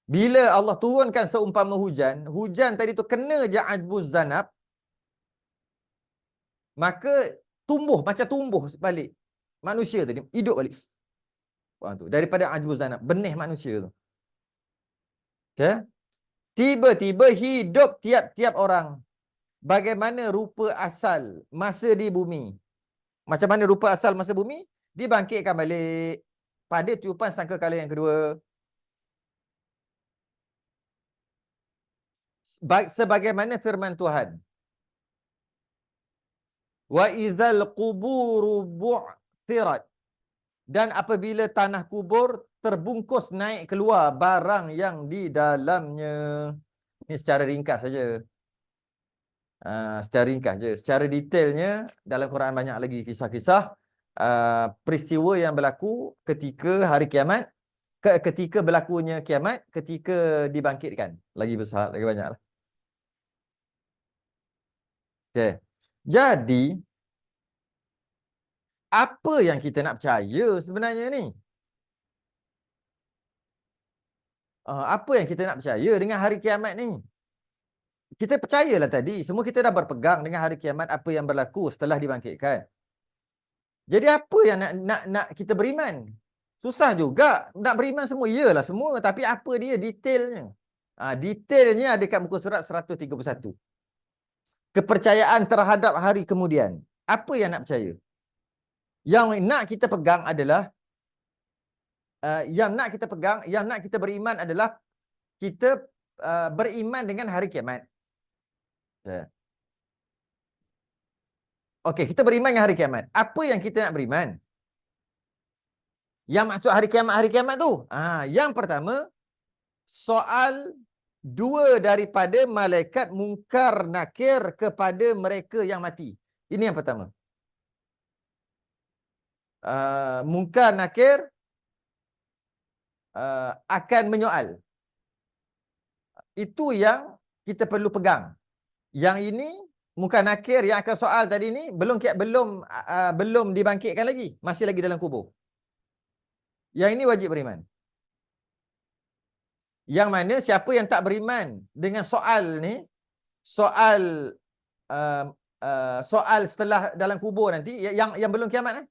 Bila Allah turunkan seumpama hujan, hujan tadi tu kena je ajbuz zanab, maka macam tumbuh balik. Manusia tadi, hidup balik. Tu, daripada ajbuz zanab, benih manusia tu. Okay? Tiba-tiba hidup tiap-tiap orang. Bagaimana rupa asal masa di bumi. Macam mana rupa asal masa bumi? Dibangkitkan balik pada tiupan sangkakala yang kedua. Sebagaimana firman Tuhan. Wa idzal quburu bu'thirat. Dan apabila tanah kubur terbungkus naik keluar barang yang di dalamnya. Ini secara ringkas saja. Secara ringkas je. Secara detailnya dalam Quran banyak lagi kisah-kisah peristiwa yang berlaku ketika hari kiamat, ketika berlakunya kiamat, ketika dibangkitkan. Lagi besar, lagi banyak lah. Okay. Jadi apa yang kita nak percaya sebenarnya ni? Apa yang kita nak percaya dengan hari kiamat ni? Kita percayalah tadi, semua kita dah berpegang dengan hari kiamat, apa yang berlaku setelah dibangkitkan. Jadi apa yang nak kita beriman? Susah juga nak beriman semua. Iyalah semua, tapi apa dia detailnya? Detailnya ada kat muka surat 131. Kepercayaan terhadap hari kemudian. Apa yang nak percaya? Yang nak kita pegang adalah yang nak kita beriman adalah kita beriman dengan hari kiamat. Okey, kita beriman dengan hari kiamat. Apa yang kita nak beriman? Yang maksud hari kiamat tu. Yang pertama, soal dua daripada malaikat mungkar nakir kepada mereka yang mati. Ini yang pertama. Mungkar nakir akan menyoal. Itu yang kita perlu pegang. Yang ini mungkar nakir yang akan soal tadi ni belum dibangkitkan lagi, masih lagi dalam kubur. Yang ini wajib beriman. Yang mana siapa yang tak beriman dengan soal ni, soal setelah dalam kubur nanti yang belum kiamat,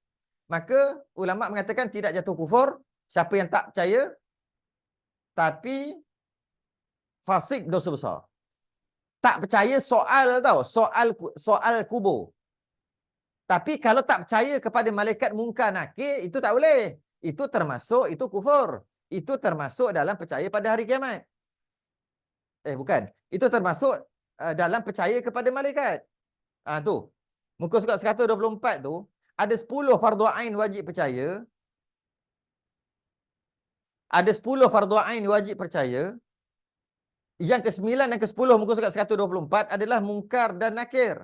maka ulama mengatakan tidak jatuh kufur. Siapa yang tak percaya tapi fasik, dosa besar. Tak percaya soal tau, soal kubur. Tapi kalau tak percaya kepada malaikat mungkar nakir, itu tak boleh. Itu termasuk, itu kufur. Itu termasuk dalam percaya pada hari kiamat. Bukan. Itu termasuk dalam percaya kepada malaikat. Tu. Muka surat 124 tu, ada 10 fardu ain wajib percaya. Ada 10 fardu ain wajib percaya. Yang ke-9 dan ke-10 muka surat 124 adalah mungkar dan nakir.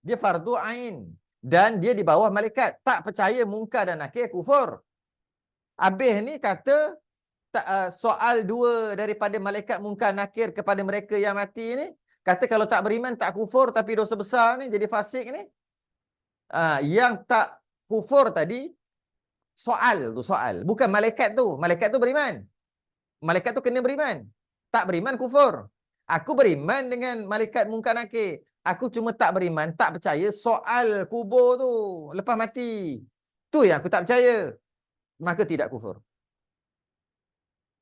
Dia fardu ain. Dan dia di bawah malaikat. Tak percaya mungkar dan nakir, kufur. Habis ni kata, soal 2 daripada malaikat mungkar nakir kepada mereka yang mati ni, kata kalau tak beriman, tak kufur, tapi dosa besar ni, jadi fasik ni. Yang tak kufur tadi, soal tu, soal. Bukan malaikat tu. Malaikat tu beriman. Malaikat tu kena beriman. Tak beriman, kufur. Aku beriman dengan malaikat mungkar nakir. Aku cuma tak beriman, tak percaya soal kubur tu lepas mati. Tu yang aku tak percaya. Maka tidak kufur.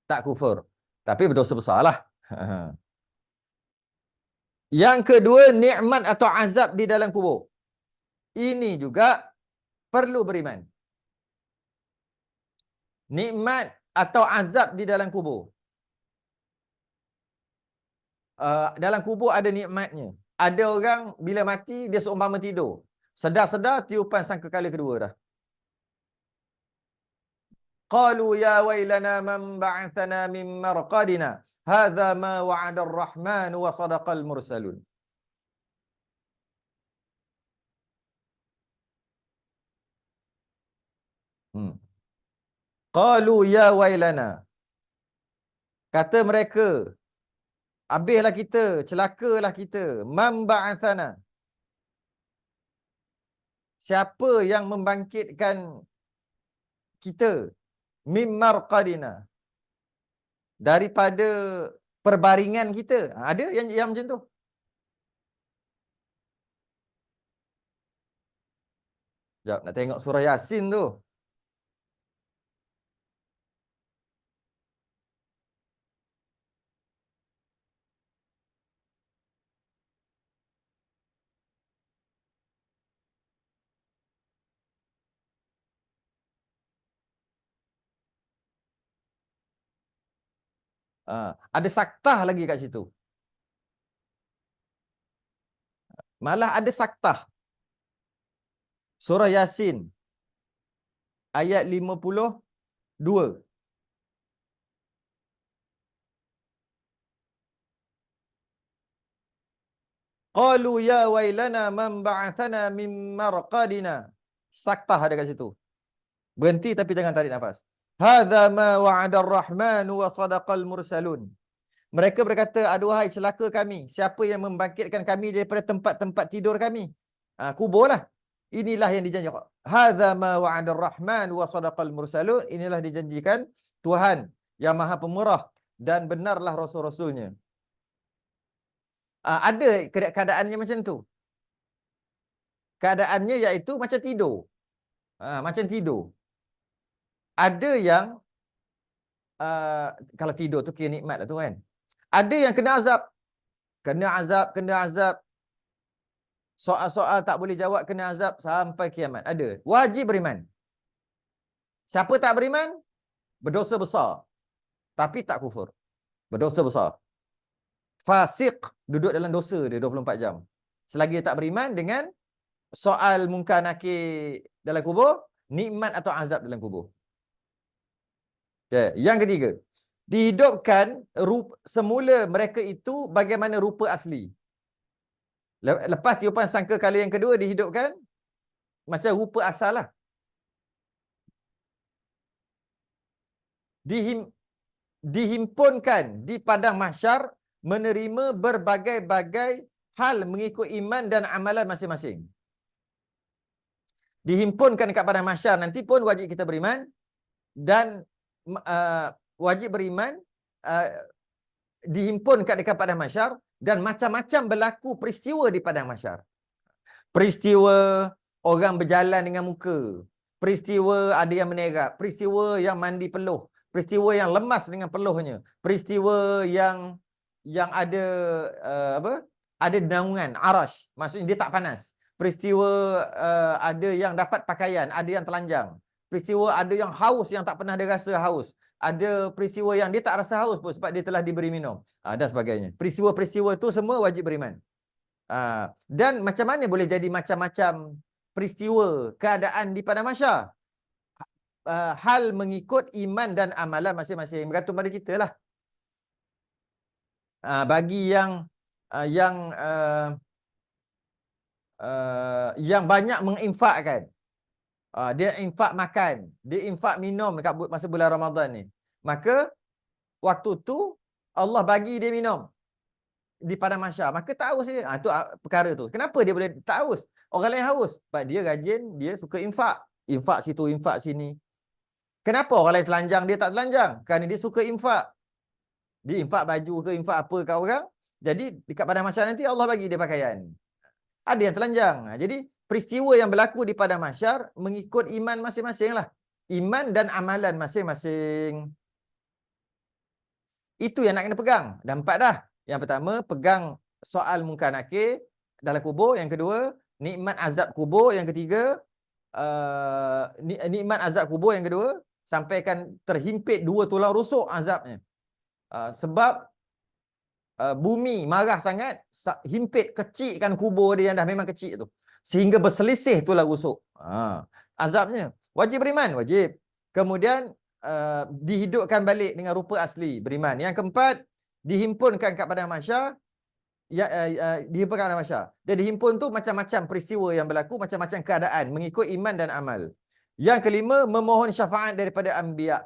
Tak kufur. Tapi berdosa besar lah. Yang kedua, nikmat atau azab di dalam kubur. Ini juga perlu beriman. Nikmat atau azab di dalam kubur. Dalam kubur ada nikmatnya. Ada orang bila mati, dia seumpama tidur. Sedar-sedar tiupan sangkakala kedua dah. Qalu ya wailana man ba'athana min marqadina. Hadza ma wa'ada ar-rahman wa sadaqal mursalun. Qalu ya wailana. Kata mereka, habislah kita, celakalah kita. Man ba'athana. Siapa yang membangkitkan kita? Min marqadina. Daripada perbaringan kita. Ada yang macam tu? Sekejap, nak tengok surah Yasin tu. Ada saktah lagi kat situ. Malah ada saktah. Surah Yasin ayat 52. Qalu ya wailana man ba'athana min marqadina. Saktah ada kat situ. Berhenti tapi jangan tarik nafas. Hadza ma wa'ada ar-rahman wa sadaqal mursalun. Mereka berkata, aduhai celaka kami. Siapa yang membangkitkan kami daripada tempat-tempat tidur kami? Kuburlah. Inilah yang dijanjikan. Hadza ma wa'ada ar-rahman wa sadaqal mursalun. Inilah dijanjikan Tuhan yang Maha Pemurah dan benarlah rasul-rasulnya. Ada keadaannya macam tu. Keadaannya iaitu macam tidur. Macam tidur. Ada yang kalau tidur tu kira nikmat lah tu kan. Ada yang kena azab. Kena azab, kena azab. Soal-soal tak boleh jawab, kena azab sampai kiamat. Ada. Wajib beriman. Siapa tak beriman, berdosa besar. Tapi tak kufur. Berdosa besar. Fasik, duduk dalam dosa dia 24 jam. Selagi dia tak beriman dengan soal mungkar nakir dalam kubur, nikmat atau azab dalam kubur. Okay. Yang ketiga, dihidupkan semula mereka itu bagaimana rupa asli. Lepas tiupan sangka kali yang kedua dihidupkan macam rupa asal lah. Dihimpunkan di padang mahsyar menerima berbagai-bagai hal mengikut iman dan amalan masing-masing. Dihimpunkan dekat padang mahsyar nanti pun wajib kita beriman dan wajib beriman dihimpunkan dekat padang mahsyar dan macam-macam berlaku peristiwa di padang mahsyar. Peristiwa orang berjalan dengan muka, peristiwa ada yang menerap, peristiwa yang mandi peluh, peristiwa yang lemas dengan peluhnya, peristiwa yang ada ada naungan arash, maksudnya dia tak panas. Peristiwa ada yang dapat pakaian, ada yang telanjang. Peristiwa ada yang haus yang tak pernah dia rasa haus. Ada peristiwa yang dia tak rasa haus pun sebab dia telah diberi minum. Dan sebagainya. Peristiwa-peristiwa itu semua wajib beriman. Dan macam mana boleh jadi macam-macam peristiwa, keadaan di padang mahsyar? Hal mengikut iman dan amalan masing-masing. Bergantung pada kita lah. Bagi yang banyak menginfakkan, dia infak makan, dia infak minum dekat masa bulan Ramadan ni, maka waktu tu Allah bagi dia minum di padang mahsyar, maka tak haus dia. Tu perkara tu. Kenapa dia boleh tak haus? Orang lain haus sebab dia rajin, dia suka infak. Infak situ, infak sini. Kenapa orang lain telanjang, dia tak telanjang? Kerana dia suka infak. Dia infak baju ke, infak apa kat orang. Jadi dekat padang mahsyar nanti Allah bagi dia pakaian. Ada yang telanjang. Jadi peristiwa yang berlaku di padang mahsyar mengikut iman masing-masing lah. Iman dan amalan masing-masing. Itu yang nak kena pegang. Dah 4 dah. Yang pertama, pegang soal munkar nakir dalam kubur. Yang kedua, nikmat azab kubur. Yang ketiga, nikmat azab kubur. Yang kedua, sampaikan terhimpit 2 tulang rusuk azabnya. Sebab bumi marah sangat, himpit, kecilkan kubur dia yang dah memang kecil tu, sehingga berselisih tulang rusuk. Azabnya. Wajib beriman, wajib. Kemudian dihidupkan balik dengan rupa asli, beriman. Yang keempat, dihimpunkan kat padang mahsyar. Dihimpunkan kat padang mahsyar. Dia dihimpun tu macam-macam peristiwa yang berlaku, macam-macam keadaan mengikut iman dan amal. Yang kelima, memohon syafaat daripada anbiya.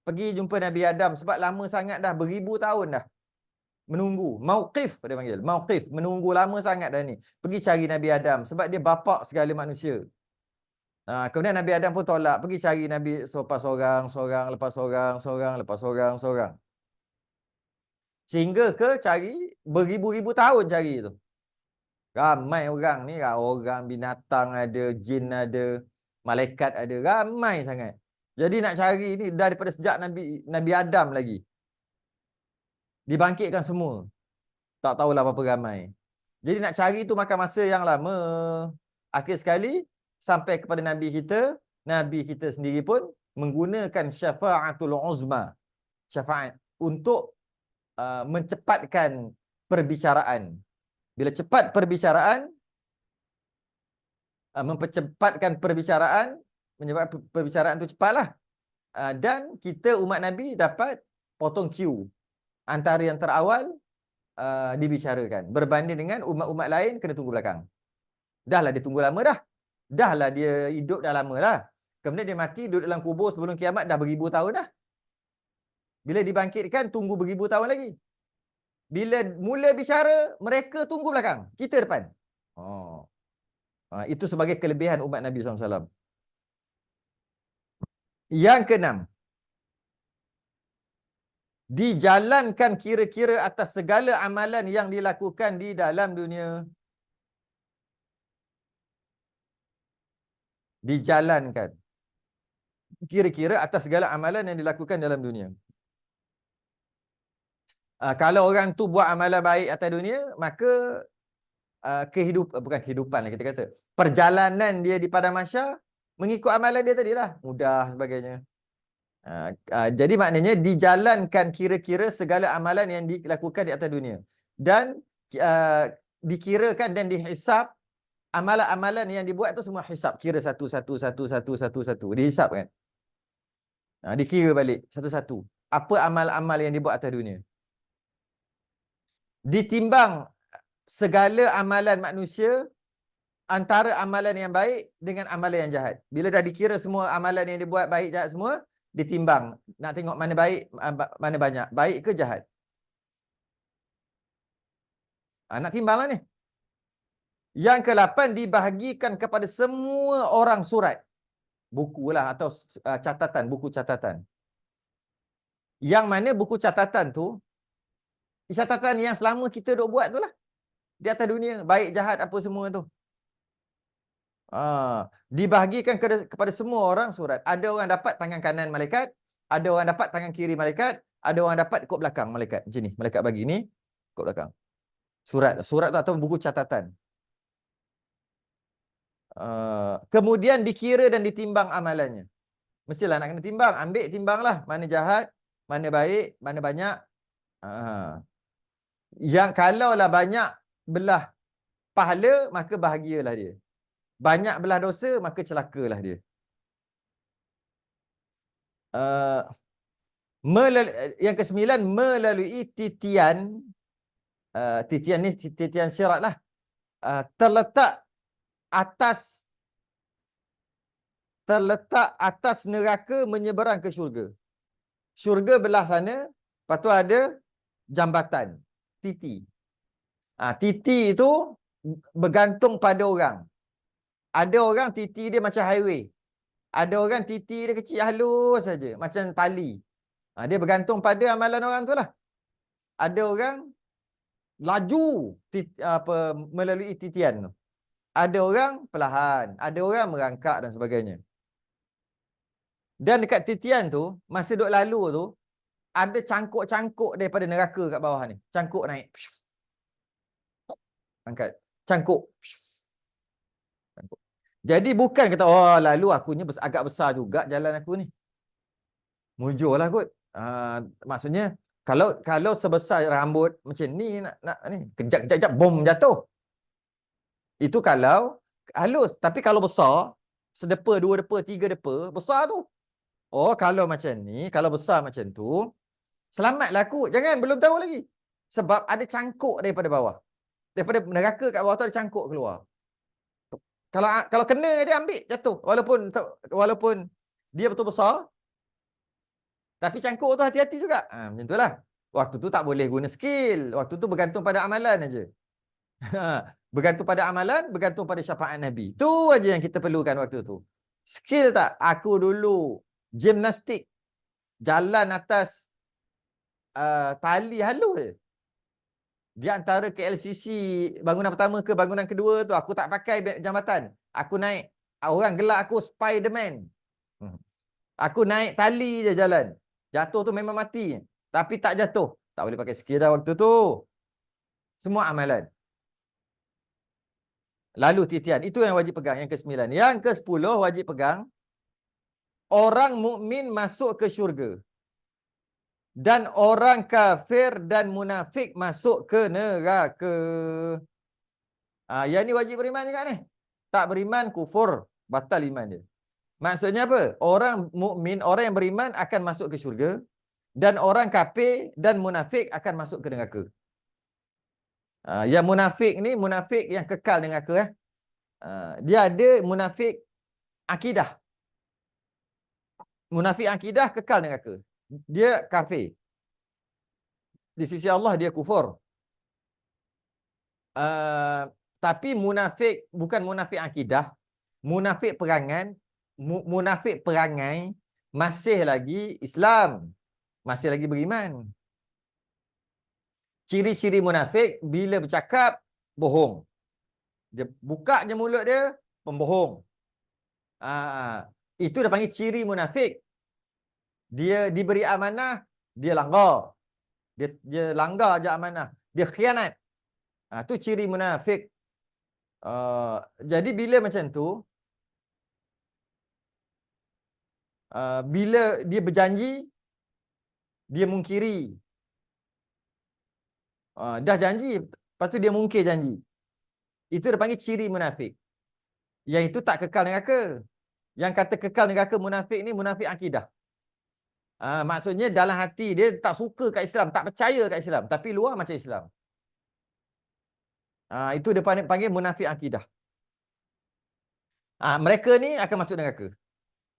Pergi jumpa Nabi Adam sebab lama sangat dah, beribu tahun dah menunggu. Mauqif dia panggil. Mauqif, menunggu lama sangat dah ni. Pergi cari Nabi Adam sebab dia bapa segala manusia. Kemudian Nabi Adam pun tolak. Pergi cari Nabi lepas seorang, lepas seorang, lepas seorang. Sehingga ke cari beribu-ribu tahun cari tu. Ramai orang ni, orang, binatang ada, jin ada, malaikat ada, ramai sangat. Jadi nak cari ni daripada sejak Nabi Adam lagi. Dibangkitkan semua. Tak tahulah berapa ramai. Jadi nak cari tu makan masa yang lama. Akhir sekali sampai kepada Nabi kita sendiri pun menggunakan syafa'atul uzma. Syafaat untuk mencepatkan perbicaraan. Bila cepat perbicaraan, mempercepatkan perbicaraan, menyebabkan perbicaraan tu cepatlah. Dan kita umat Nabi dapat potong queue antara yang terawal dibicarakan. Berbanding dengan umat-umat lain kena tunggu belakang. Dahlah dia tunggu lama dah. Dahlah dia hidup dah lama dah. Kemudian dia mati duduk dalam kubur sebelum kiamat dah beribu tahun dah. Bila dibangkitkan tunggu beribu tahun lagi. Bila mula bicara, mereka tunggu belakang. Kita depan. Itu sebagai kelebihan umat Nabi SAW. Yang keenam, dijalankan kira-kira atas segala amalan yang dilakukan di dalam dunia. Dijalankan kira-kira atas segala amalan yang dilakukan dalam dunia. Kalau orang tu buat amalan baik atas dunia, maka bukan kehidupan lah kita kata, perjalanan dia di padang mahsyar mengikut amalan dia tadilah, mudah sebagainya. Jadi maknanya dijalankan kira-kira segala amalan yang dilakukan di atas dunia. Dan dikirakan dan dihisap amalan-amalan yang dibuat tu semua hisap. Kira satu. Dihisap kan. Dikira balik satu-satu. Apa amal-amal yang dibuat atas dunia. Ditimbang segala amalan manusia antara amalan yang baik dengan amalan yang jahat. Bila dah dikira semua amalan yang dibuat baik jahat semua, ditimbang. Nak tengok mana baik, mana banyak. Baik ke jahat. Nak timbang lah ni. Yang ke-8, dibahagikan kepada semua orang surat. Buku lah atau catatan, buku catatan. Yang mana buku catatan tu, catatan yang selama kita duk buat tu lah. Di atas dunia, baik jahat apa semua tu. Dibahagikan kepada semua orang surat. Ada orang dapat tangan kanan malaikat, Ada orang dapat tangan kiri malaikat, ada orang dapat kod belakang malaikat. Macam ni, malaikat bagi ni, kod belakang. Surat tu atau buku catatan. Kemudian dikira dan ditimbang amalannya. Mestilah nak kena timbang. Ambil timbanglah. Mana jahat, mana baik, mana banyak. Yang kalaulah banyak belah pahala, maka bahagialah dia. Banyak belah dosa, maka celakalah dia. Yang ke-9, melalui titian. Titian ni titian sirat lah. Terletak atas neraka menyeberang ke syurga. Syurga belah sana, lepas tu ada jambatan, titi. Titi itu bergantung pada orang. Ada orang titi dia macam highway. Ada orang titi dia kecil halus saja, macam tali. Dia bergantung pada amalan orang tu lah. Ada orang laju melalui titian tu. Ada orang perlahan, ada orang merangkak dan sebagainya. Dan dekat titian tu, masa duk lalu tu, ada cangkuk-cangkuk daripada neraka kat bawah ni. Cangkuk naik. Angkat. Cangkuk. Jadi bukan kata, oh lalu akunya agak besar juga jalan aku ni. Mujurlah kot. Maksudnya, kalau sebesar rambut macam ni, nak ni, kejap-kejap bom jatuh. Itu kalau halus. Tapi kalau besar, sedepa, dua depa, tiga depa, besar tu. Oh, kalau macam ni, kalau besar macam tu, selamatlah aku. Jangan, belum tahu lagi. Sebab ada cangkuk daripada bawah. Daripada neraka kat bawah tu ada cangkuk keluar. Kalau kena dia ambil jatuh. Walaupun dia betul besar, tapi cangkuk tu hati-hati juga. Macam itulah. Waktu tu tak boleh guna skill. Waktu tu bergantung pada amalan aja. Bergantung pada amalan, bergantung pada syafaat Nabi. Tu aja yang kita perlukan waktu tu. Skill tak? Aku dulu gimnastik jalan atas tali halus je. Di antara KLCC bangunan pertama ke bangunan kedua tu, aku tak pakai jambatan. Aku naik, orang gelak aku Spiderman. Aku naik tali je jalan. Jatuh tu memang mati. Tapi tak jatuh. Tak boleh pakai skill dah waktu tu. Semua amalan. Lalu titian. Itu yang wajib pegang. Yang ke-9. Yang ke-10 wajib pegang. Orang mukmin masuk ke syurga. Dan orang kafir dan munafik masuk ke neraka. Yang ni wajib beriman juga ni. Tak beriman, kufur. Batal iman dia. Maksudnya apa? Orang mukmin, orang yang beriman akan masuk ke syurga. Dan orang kafir dan munafik akan masuk ke neraka. Yang munafik ni, munafik yang kekal neraka. Dia ada munafik akidah. Munafik akidah kekal neraka. Dia kafir. Di sisi Allah dia kufur. Tapi munafik bukan munafik akidah, munafik perangai masih lagi Islam, masih lagi beriman. Ciri-ciri munafik bila bercakap bohong. Dia buka je mulut dia, pembohong. Itu dia panggil ciri munafik. Dia diberi amanah, dia langgar. Dia langgar je amanah. Dia khianat. Itu ciri munafik. Jadi bila macam tu, bila dia berjanji, dia mungkiri. Dah janji, lepas tu dia mungkir janji. Itu dia panggil ciri munafik. Yang itu tak kekal neraka. Yang kata kekal neraka munafik ni munafik akidah. Maksudnya dalam hati dia tak suka kat Islam, tak percaya kat Islam, tapi luar macam Islam. Itu dia panggil munafik akidah. Mereka ni akan masuk neraka.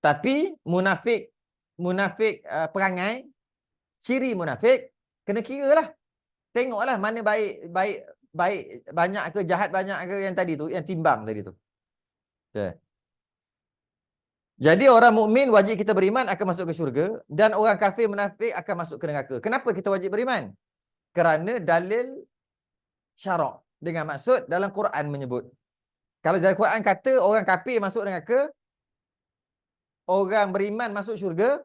Tapi munafik perangai, ciri munafik kena kira lah. Tengoklah mana baik banyak ke, jahat banyak ke, yang tadi tu, yang timbang tadi tu. Okay. Jadi orang mukmin wajib kita beriman akan masuk ke syurga, dan orang kafir munafik akan masuk ke neraka. Kenapa kita wajib beriman? Kerana dalil syarak. Dengan maksud dalam Quran menyebut. Kalau dalam Quran kata orang kafir masuk neraka, orang beriman masuk syurga,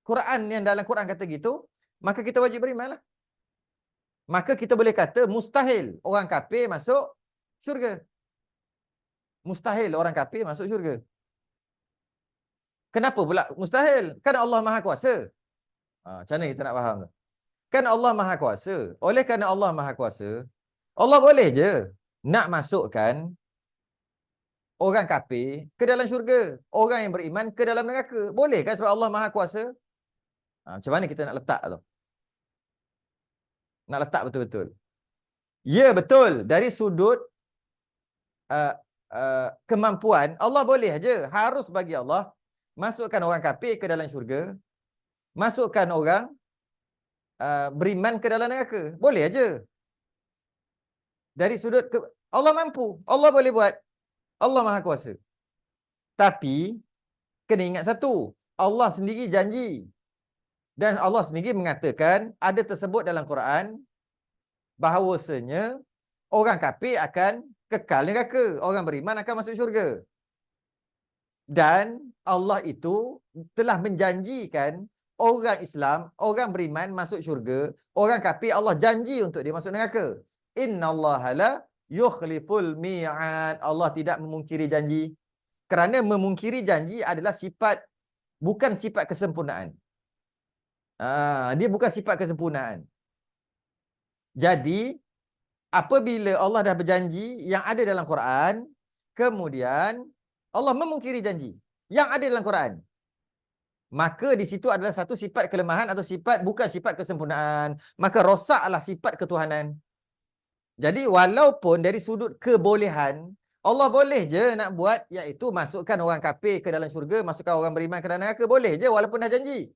Quran yang dalam Quran kata gitu, maka kita wajib berimanlah. Maka kita boleh kata mustahil orang kafir masuk syurga. Mustahil orang kafir masuk syurga. Kenapa pula mustahil? Kan Allah Maha Kuasa. Macam mana kita nak faham tu? Kan Allah Maha Kuasa. Oleh kerana Allah Maha Kuasa, Allah boleh je nak masukkan orang kafir ke dalam syurga, orang yang beriman ke dalam neraka. Boleh kan sebab Allah Maha Kuasa? Macam mana kita nak letak tu? Nak letak betul-betul. Ya, betul. Dari sudut uh, kemampuan, Allah boleh aja. Harus bagi Allah masukkan orang kafir ke dalam syurga, masukkan orang beriman ke dalam neraka. Boleh aja. Dari sudut Allah mampu. Allah boleh buat. Allah Maha Kuasa. Tapi kena ingat satu, Allah sendiri janji. Dan Allah sendiri mengatakan ada tersebut dalam Quran bahawasanya orang kafir akan kekal neraka, orang beriman akan masuk syurga. Dan Allah itu telah menjanjikan orang Islam, orang beriman masuk syurga, orang kafir Allah janji untuk dia masuk neraka. Innallaha la yukhliful mi'ad. Allah tidak memungkiri janji. Kerana memungkiri janji adalah sifat, bukan sifat kesempurnaan. Dia bukan sifat kesempurnaan. Jadi, apabila Allah dah berjanji yang ada dalam Quran, kemudian Allah memungkiri janji yang ada dalam Quran, maka di situ adalah satu sifat kelemahan atau sifat bukan sifat kesempurnaan. Maka rosaklah sifat ketuhanan. Jadi walaupun dari sudut kebolehan, Allah boleh je nak buat, iaitu masukkan orang kafir ke dalam syurga, masukkan orang beriman ke dalam neraka, boleh je walaupun dah janji.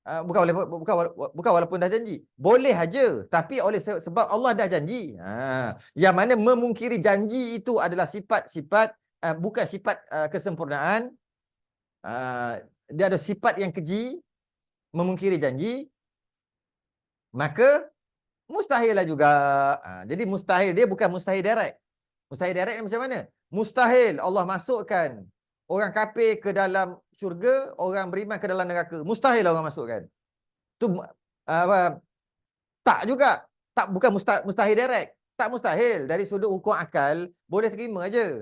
Bukan walaupun dah janji. Boleh aja, tapi oleh sebab Allah dah janji. Yang mana memungkiri janji itu adalah sifat-sifat bukan sifat kesempurnaan. Dia ada sifat yang keji, memungkiri janji. Maka mustahil lah juga. Jadi mustahil, dia bukan mustahil direct. Mustahil direct ni macam mana? Mustahil Allah masukkan orang kafir ke dalam syurga, orang beriman ke dalam neraka. Mustahil orang masukkan. Tu tak juga. Tak, bukan mustahil direct. Tak mustahil. Dari sudut hukum akal, boleh terima aja.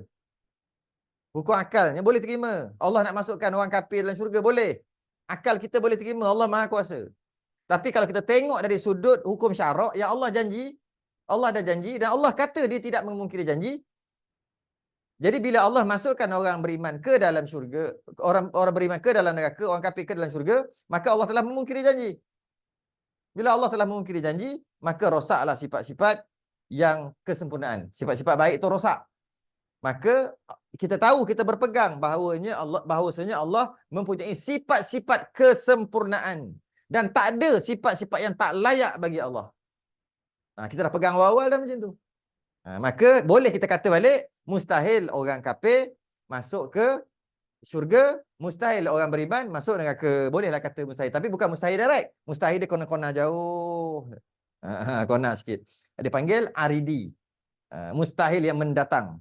Hukum akalnya boleh terima. Allah nak masukkan orang kafir dalam syurga, boleh. Akal kita boleh terima. Allah Maha Kuasa. Tapi kalau kita tengok dari sudut hukum syarak, yang Allah janji, Allah dah janji dan Allah kata dia tidak memungkiri janji. Jadi bila Allah masukkan orang beriman ke dalam syurga, orang beriman ke dalam neraka, orang kafir ke dalam syurga, maka Allah telah memungkiri janji. Bila Allah telah memungkiri janji, maka rosaklah sifat-sifat yang kesempurnaan. Sifat-sifat baik itu rosak. Maka kita tahu, kita berpegang bahawasanya Allah mempunyai sifat-sifat kesempurnaan. Dan tak ada sifat-sifat yang tak layak bagi Allah. Kita dah pegang awal-awal dah macam tu. Maka boleh kita kata balik, mustahil orang kafir masuk ke syurga, mustahil orang beriman masuk neraka. Bolehlah kata mustahil. Tapi bukan mustahil direct. Mustahil dia kona-kona jauh. Kona sikit. Dia panggil aridi. Mustahil yang mendatang.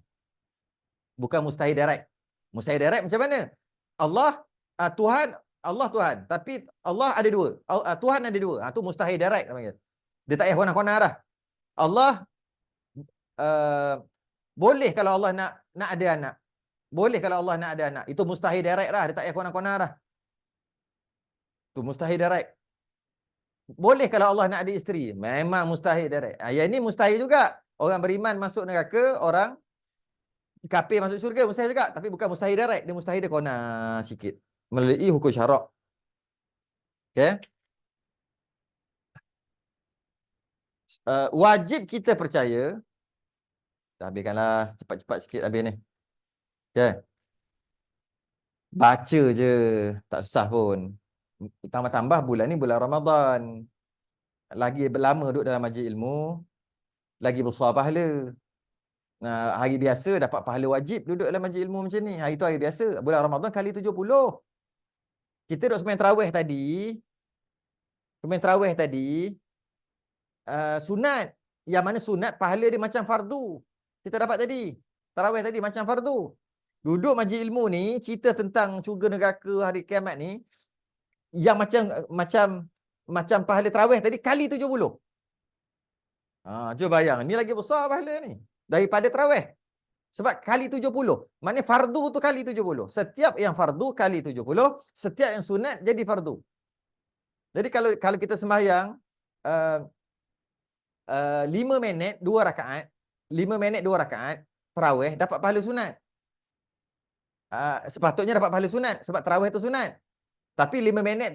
Bukan mustahil direct. Mustahil direct macam mana? Allah, Tuhan, Allah Tuhan. Tapi Allah ada dua. Tuhan ada dua. Itu mustahil direct. Dia tak payah kona-kona dah. Allah boleh kalau Allah nak ada anak. Boleh kalau Allah nak ada anak. Itu mustahil direct dah. Dia tak payah kona-kona dah. Itu mustahil direct. Boleh kalau Allah nak ada isteri. Memang mustahil direct. Yang ini mustahil juga. Orang beriman masuk neraka, orang kafir masuk syurga, mustahil juga. Tapi bukan mustahil direct. Dia mustahil dia kona sikit. Melalui hukum syarak. Okay. Wajib kita percaya. Dah habiskanlah. Cepat-cepat sikit habis ni. Okay. Baca je. Tak susah pun. Tambah-tambah bulan ni bulan Ramadan. Lagi lama duduk dalam majlis ilmu, lagi besar pahala. Hari biasa dapat pahala wajib duduk dalam majlis ilmu macam ni. Hari tu hari biasa. Bulan Ramadan kali 70. Kita duduk sembahyang tarawih tadi. Sembahyang tarawih tadi. Sunat. Yang mana sunat pahala dia macam fardu. Kita dapat tadi. Tarawih tadi macam fardu. Duduk majlis ilmu ni, cerita tentang syurga neraka hari kiamat ni, yang macam pahala tarawih tadi kali 70. Cuba bayang, ni lagi besar pahala ni daripada tarawih. Sebab kali 70. Maknanya fardu tu kali 70. Setiap yang fardu kali 70, setiap yang sunat jadi fardu. Jadi kalau kita sembahyang 5 minit 2 rakaat, 5 minit 2 rakaat tarawih dapat pahala sunat. Sepatutnya dapat pahala sunat sebab tarawih tu sunat. Tapi 5 minit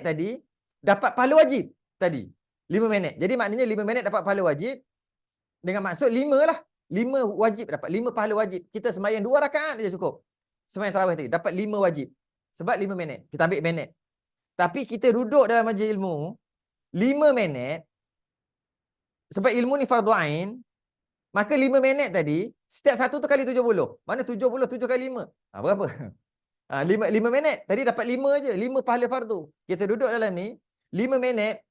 tadi dapat pahala wajib tadi. 5 minit. Jadi maknanya 5 minit dapat pahala wajib dengan maksud 5 lah. 5 wajib dapat 5 pahala wajib. Kita sembahyang 2 rakaat saja cukup. Sembahyang tarawih tadi dapat 5 wajib. Sebab 5 minit. Kita ambil minit. Tapi kita duduk dalam majlis ilmu 5 minit sebab ilmu ni fardu ain, maka 5 minit tadi setiap satu tu kali 70. Mana 70 7 kali 5? Berapa? 5 minit. Tadi dapat 5 je. 5 pahala fardu. Kita duduk dalam ni 5 minit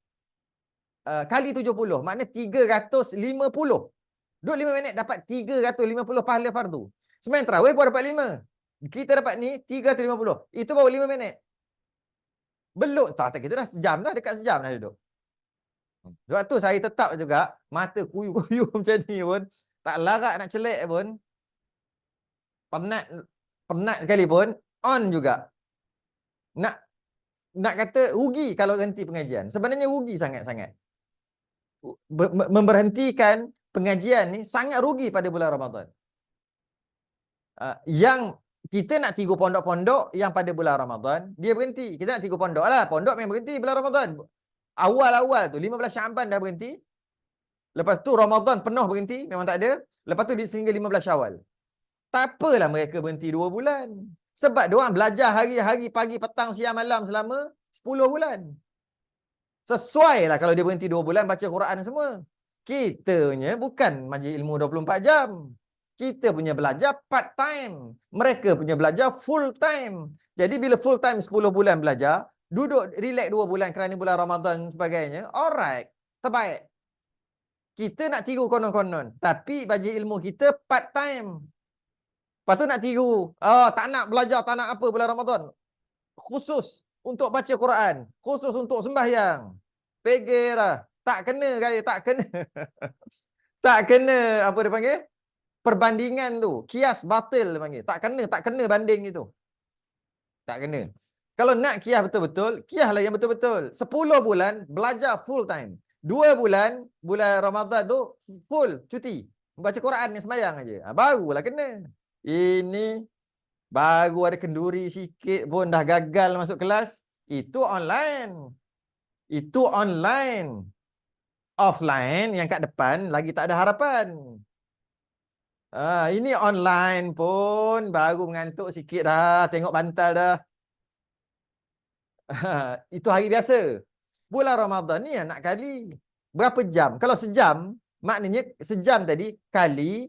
kali 70. Maknanya 350. Duduk 5 minit dapat 350 pahala fardu. Sembahyang tarawih pun dapat 5. Kita dapat ni 350. Itu baru 5 minit. Belum. Tak, kita dah sejam dah. Dekat sejam dah duduk. Sebab tu saya tetap juga mata kuyu-kuyu macam ni pun. Tak larat nak celik pun. Penat sekali pun. On juga. Nak kata rugi kalau berhenti pengajian. Sebenarnya rugi sangat-sangat. Memberhentikan pengajian ni sangat rugi pada bulan Ramadan. Yang kita nak tiru pondok-pondok yang pada bulan Ramadan, dia berhenti. Kita nak tiru pondok lah. Pondok memang berhenti bulan Ramadan. Awal-awal tu, 15 Syaban dah berhenti. Lepas tu Ramadan penuh berhenti, memang tak ada. Lepas tu sehingga 15 Syawal. Tak apalah mereka berhenti 2 bulan. Sebab diorang belajar hari-hari, pagi, petang, siang, malam selama 10 bulan. Sesuai lah kalau dia berhenti 2 bulan baca Quran semua. Kitanya bukan majlis ilmu 24 jam. Kita punya belajar part time. Mereka punya belajar full time. Jadi bila full time 10 bulan belajar, duduk relax 2 bulan kerana bulan Ramadan dan sebagainya, alright, terbaik. Kita nak tiru konon-konon. Tapi majlis ilmu kita part time. Lepas tu nak tiru. Tak nak belajar, tak nak apa bulan Ramadan. Khusus untuk baca Quran. Khusus untuk sembahyang. Pegerlah. Tak kena kali, tak kena. Tak kena, apa dia panggil? Perbandingan tu. Kias batil dia panggil. Tak kena banding itu. Tak kena. Kalau nak kias betul-betul, kiaslah yang betul-betul. 10 bulan belajar full time. 2 bulan, bulan Ramadan tu full cuti. Baca Quran ni sembahyang aja. Barulah kena. Ini baru ada kenduri sikit pun dah gagal masuk kelas. Itu online. Itu online. Offline yang kat depan lagi tak ada harapan. Ini online pun baru mengantuk sikit dah. Tengok bantal dah. Itu hari biasa. Bulan Ramadan ni nak kali. Berapa jam? Kalau sejam, maknanya sejam tadi kali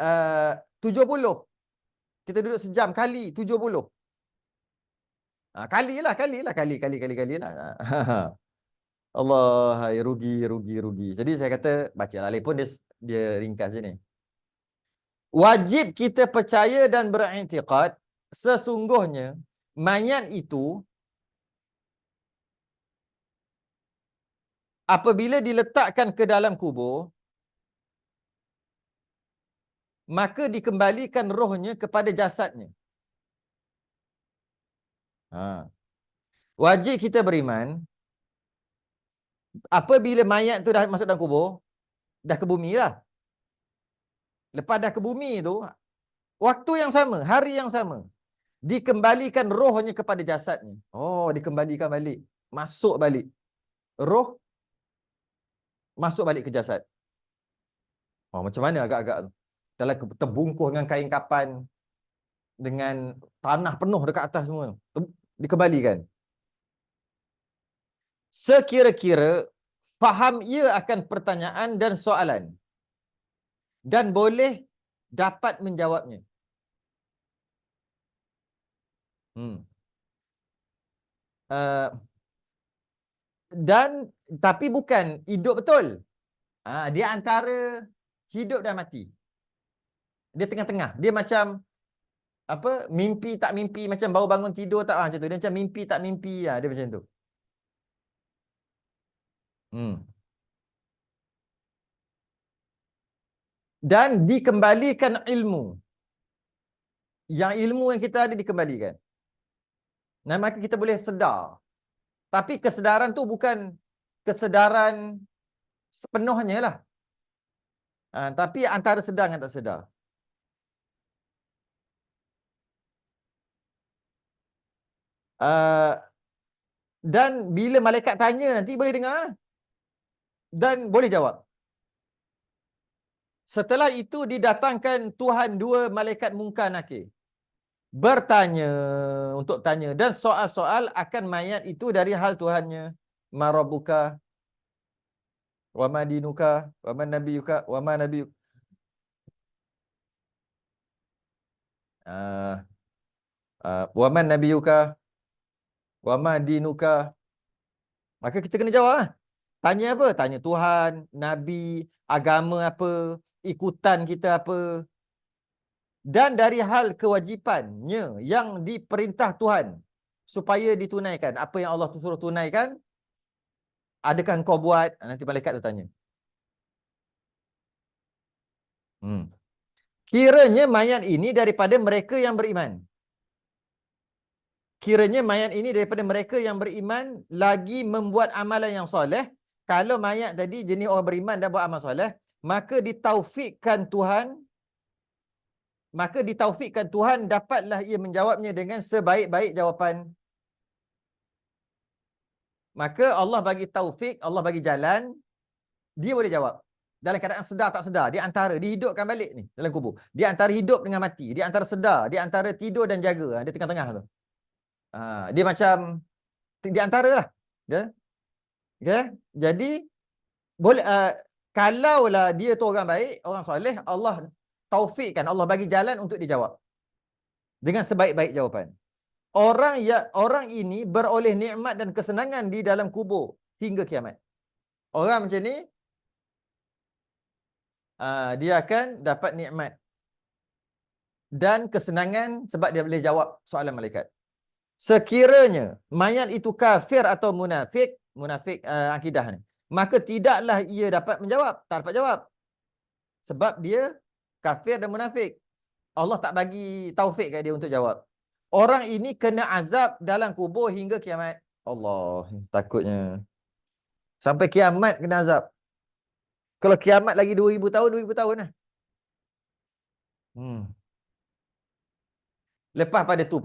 70. Kita duduk sejam kali 70. Kali lah. Allah, rugi. Jadi saya kata, baca lah. Pun dia ringkas je ni. Wajib kita percaya dan beriktikad, sesungguhnya mayat itu apabila diletakkan ke dalam kubur, maka dikembalikan rohnya kepada jasadnya. Wajib kita beriman, apabila mayat tu dah masuk dalam kubur, dah ke bumi lah. Lepas dah ke bumi tu, waktu yang sama, hari yang sama, dikembalikan rohnya kepada jasadnya. Dikembalikan balik. Masuk balik. Roh masuk balik ke jasad. Macam mana agak-agak tu? Dalam terbungkus dengan kain kapan, dengan tanah penuh dekat atas semua tu. Dikembalikan. Sekira-kira faham ia akan pertanyaan dan soalan dan boleh dapat menjawabnya. Dan tapi bukan hidup betul. Dia antara hidup dan mati. Dia tengah-tengah. Dia macam apa mimpi tak mimpi, macam baru bangun tidur tak, macam tu. Dia macam mimpi tak mimpi, dia macam tu. Dan dikembalikan ilmu. Yang ilmu yang kita ada dikembalikan. Nah, maka kita boleh sedar. Tapi kesedaran tu bukan kesedaran sepenuhnya lah. Tapi antara sedar dan tak sedar. Dan bila malaikat tanya nanti boleh dengar dan boleh jawab. Setelah itu didatangkan Tuhan dua malaikat munkar nakir. Bertanya untuk tanya dan soal-soal akan mayat itu dari hal Tuhannya. Ma rabbuka wa ma dinuka wa ma nabiyuka wa ma nabiyuk. Wa ma nabiyuka wa ma dinuka. Maka kita kena jawab lah. Tanya apa? Tanya Tuhan, Nabi, agama apa, ikutan kita apa. Dan dari hal kewajipannya yang diperintah Tuhan supaya ditunaikan. Apa yang Allah suruh tunaikan, adakah engkau buat? Nanti malaikat tu tanya. Kiranya mayat ini daripada mereka yang beriman. Kiranya mayat ini daripada mereka yang beriman lagi membuat amalan yang soleh. Kalau mayat tadi jenis orang beriman dan buat amal soleh, maka ditaufikkan Tuhan dapatlah ia menjawabnya dengan sebaik-baik jawapan. Maka Allah bagi taufik, Allah bagi jalan, dia boleh jawab. Dalam keadaan sedar tak sedar, di antara dihidupkan balik ni dalam kubur. Di antara hidup dengan mati, di antara sedar, di antara tidur dan jaga, dia tengah-tengah tu. Dia macam di antara lah. Ya. Okay? Jadi boleh kalaulah dia tu orang baik, orang soleh, Allah taufikkan, Allah bagi jalan untuk dijawab dengan sebaik-baik jawapan. Orang ini beroleh nikmat dan kesenangan di dalam kubur hingga kiamat. Orang macam ni dia akan dapat nikmat dan kesenangan sebab dia boleh jawab soalan malaikat. Sekiranya mayat itu kafir atau munafik akidah ni, maka tidaklah ia dapat menjawab, tak dapat jawab. Sebab dia kafir dan munafik. Allah tak bagi taufik kat dia untuk jawab. Orang ini kena azab dalam kubur hingga kiamat. Allah, takutnya. Sampai kiamat kena azab. Kalau kiamat lagi 2000 tahun, 2000 tahun lah. Lepas pada tu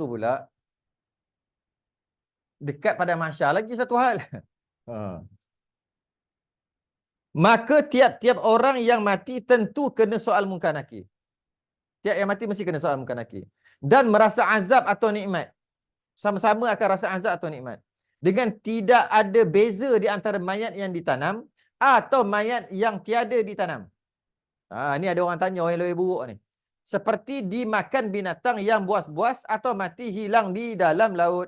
pula, dekat pada mahsyar lagi satu hal. Maka tiap-tiap orang yang mati tentu kena soal munkar nakir. Tiap yang mati mesti kena soal munkar nakir. Dan merasa azab atau nikmat. Sama-sama akan rasa azab atau nikmat. Dengan tidak ada beza di antara mayat yang ditanam atau mayat yang tiada ditanam. Ni ada orang tanya, orang yang lebih buruk ni. Seperti dimakan binatang yang buas-buas atau mati hilang di dalam laut.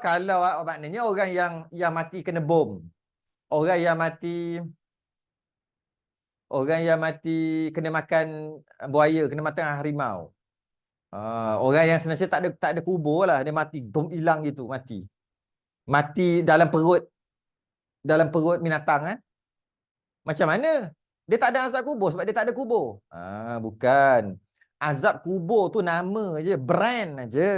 Kalau maknanya orang yang mati kena bom. Orang yang mati kena makan buaya, kena makan harimau. Orang yang sebenarnya tak ada kubur lah, dia mati hilang gitu, mati dalam perut binatang kan. Macam mana dia tak ada azab kubur sebab dia tak ada kubur? Bukan, azab kubur tu nama je, brand aja.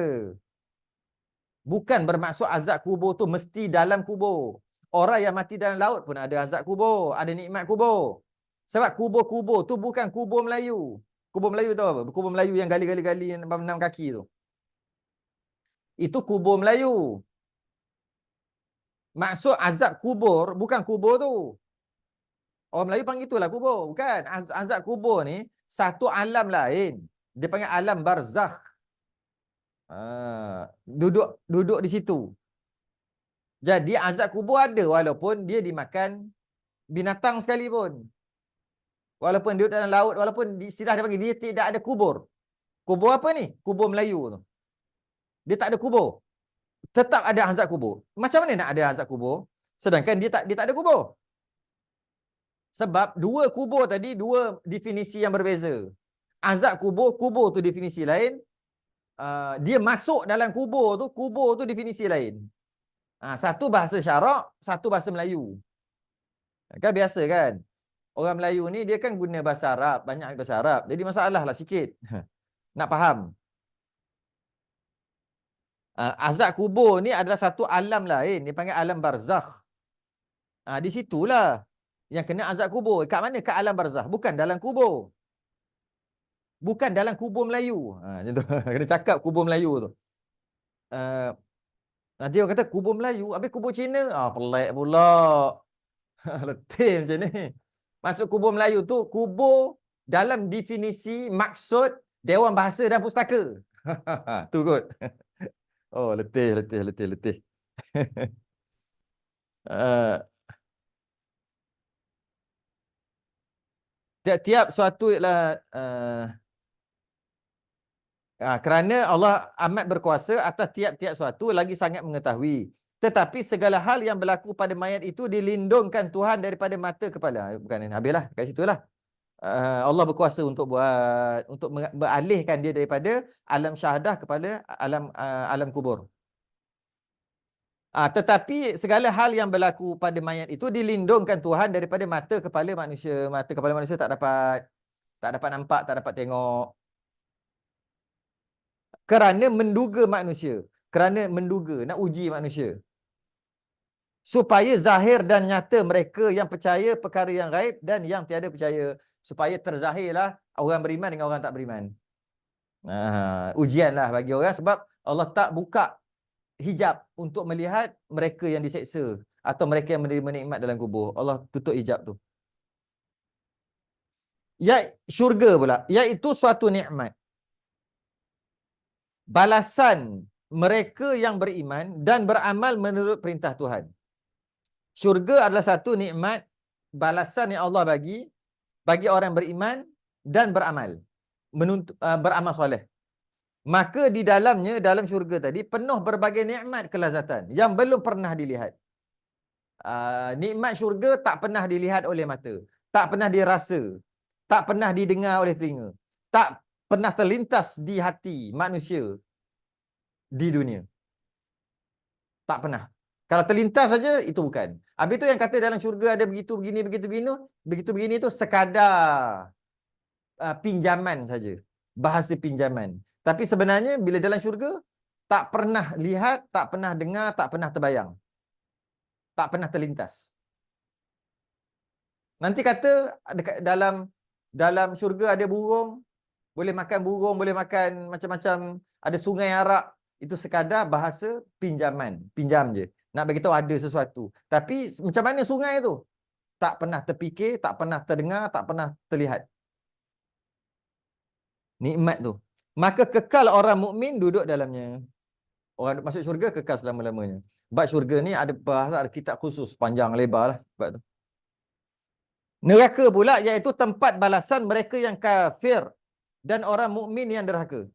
Bukan bermaksud azab kubur tu mesti dalam kubur. Orang yang mati dalam laut pun ada azab kubur, ada nikmat kubur. Sebab kubur-kubur tu bukan kubur Melayu. Kubur Melayu tahu apa? Kubur Melayu yang gali-gali 6 kaki tu. Itu kubur Melayu. Maksud azab kubur bukan kubur tu. Orang Melayu panggil itulah kubur. Bukan. Azab kubur ni satu alam lain. Dia panggil alam barzakh. Duduk di situ. Jadi azab kubur ada walaupun dia dimakan binatang sekalipun. Walaupun dia dalam laut, walaupun istilah dia panggil, dia tidak ada kubur. Kubur apa ni? Kubur Melayu tu. Dia tak ada kubur. Tetap ada azab kubur. Macam mana nak ada azab kubur? Sedangkan dia tak ada kubur. Sebab dua kubur tadi, dua definisi yang berbeza. Azab kubur, kubur tu definisi lain. Dia masuk dalam kubur tu definisi lain. Satu bahasa syarak, satu bahasa Melayu. Kan biasa kan? Orang Melayu ni dia kan guna bahasa Arab, banyak bahasa Arab. Jadi masalah lah sikit. Nak faham. Azab kubur ni adalah satu alam lain. Dia panggil alam barzakh. Di situlah yang kena azab kubur. Kat mana? Kat alam barzakh. Bukan dalam kubur. Bukan dalam kubur Melayu. Macam tu. Kena cakap kubur Melayu tu. Nanti orang kata kubur Melayu, habis kubur Cina. Pelik pula. Letih macam ni. Maksud kubur Melayu tu, kubur dalam definisi maksud Dewan Bahasa dan Pustaka. Tu kot. Oh, letih. Tiap-tiap suatu ialah kerana Allah amat berkuasa atas tiap-tiap suatu, lagi sangat mengetahui. Tetapi segala hal yang berlaku pada mayat itu dilindungkan Tuhan daripada mata kepala. Bukan ini. Habislah kat situlah. Allah berkuasa untuk beralihkan dia daripada alam syahadah kepada alam kubur. Tetapi segala hal yang berlaku pada mayat itu dilindungkan Tuhan daripada mata kepala manusia. Mata kepala manusia tak dapat nampak, tak dapat tengok. Kerana menduga manusia. Kerana menduga, nak uji manusia. Supaya zahir dan nyata mereka yang percaya perkara yang gaib dan yang tiada percaya. Supaya terzahirlah orang beriman dengan orang tak beriman. Ujianlah bagi orang sebab Allah tak buka hijab untuk melihat mereka yang diseksa atau mereka yang menerima nikmat dalam kubur. Allah tutup hijab tu. Syurga pula, iaitu suatu nikmat. Balasan mereka yang beriman dan beramal menurut perintah Tuhan. Syurga adalah satu nikmat, balasan yang Allah bagi orang beriman dan beramal. Beramal soleh. Maka di dalamnya, dalam syurga tadi, penuh berbagai nikmat kelazatan yang belum pernah dilihat. Nikmat syurga tak pernah dilihat oleh mata. Tak pernah dirasa. Tak pernah didengar oleh telinga. Tak pernah terlintas di hati manusia di dunia. Tak pernah. Kalau terlintas saja, itu bukan. Habis itu yang kata dalam syurga ada begitu, begini itu sekadar pinjaman saja. Bahasa pinjaman. Tapi sebenarnya bila dalam syurga, tak pernah lihat, tak pernah dengar, tak pernah terbayang. Tak pernah terlintas. Nanti kata dalam syurga ada burung, boleh makan burung, boleh makan macam-macam, ada sungai arak. Itu sekadar bahasa pinjaman. Pinjam je. Nak bagi tahu ada sesuatu. Tapi macam mana sungai tu? Tak pernah terfikir, tak pernah terdengar, tak pernah terlihat. Nikmat tu. Maka kekal orang mukmin duduk dalamnya. Orang masuk syurga kekal selama-lamanya. Sebab syurga ni ada bahasa, ada kitab khusus panjang lebar lah sebab tu. Neraka pula iaitu tempat balasan mereka yang kafir dan orang mukmin yang derhaka.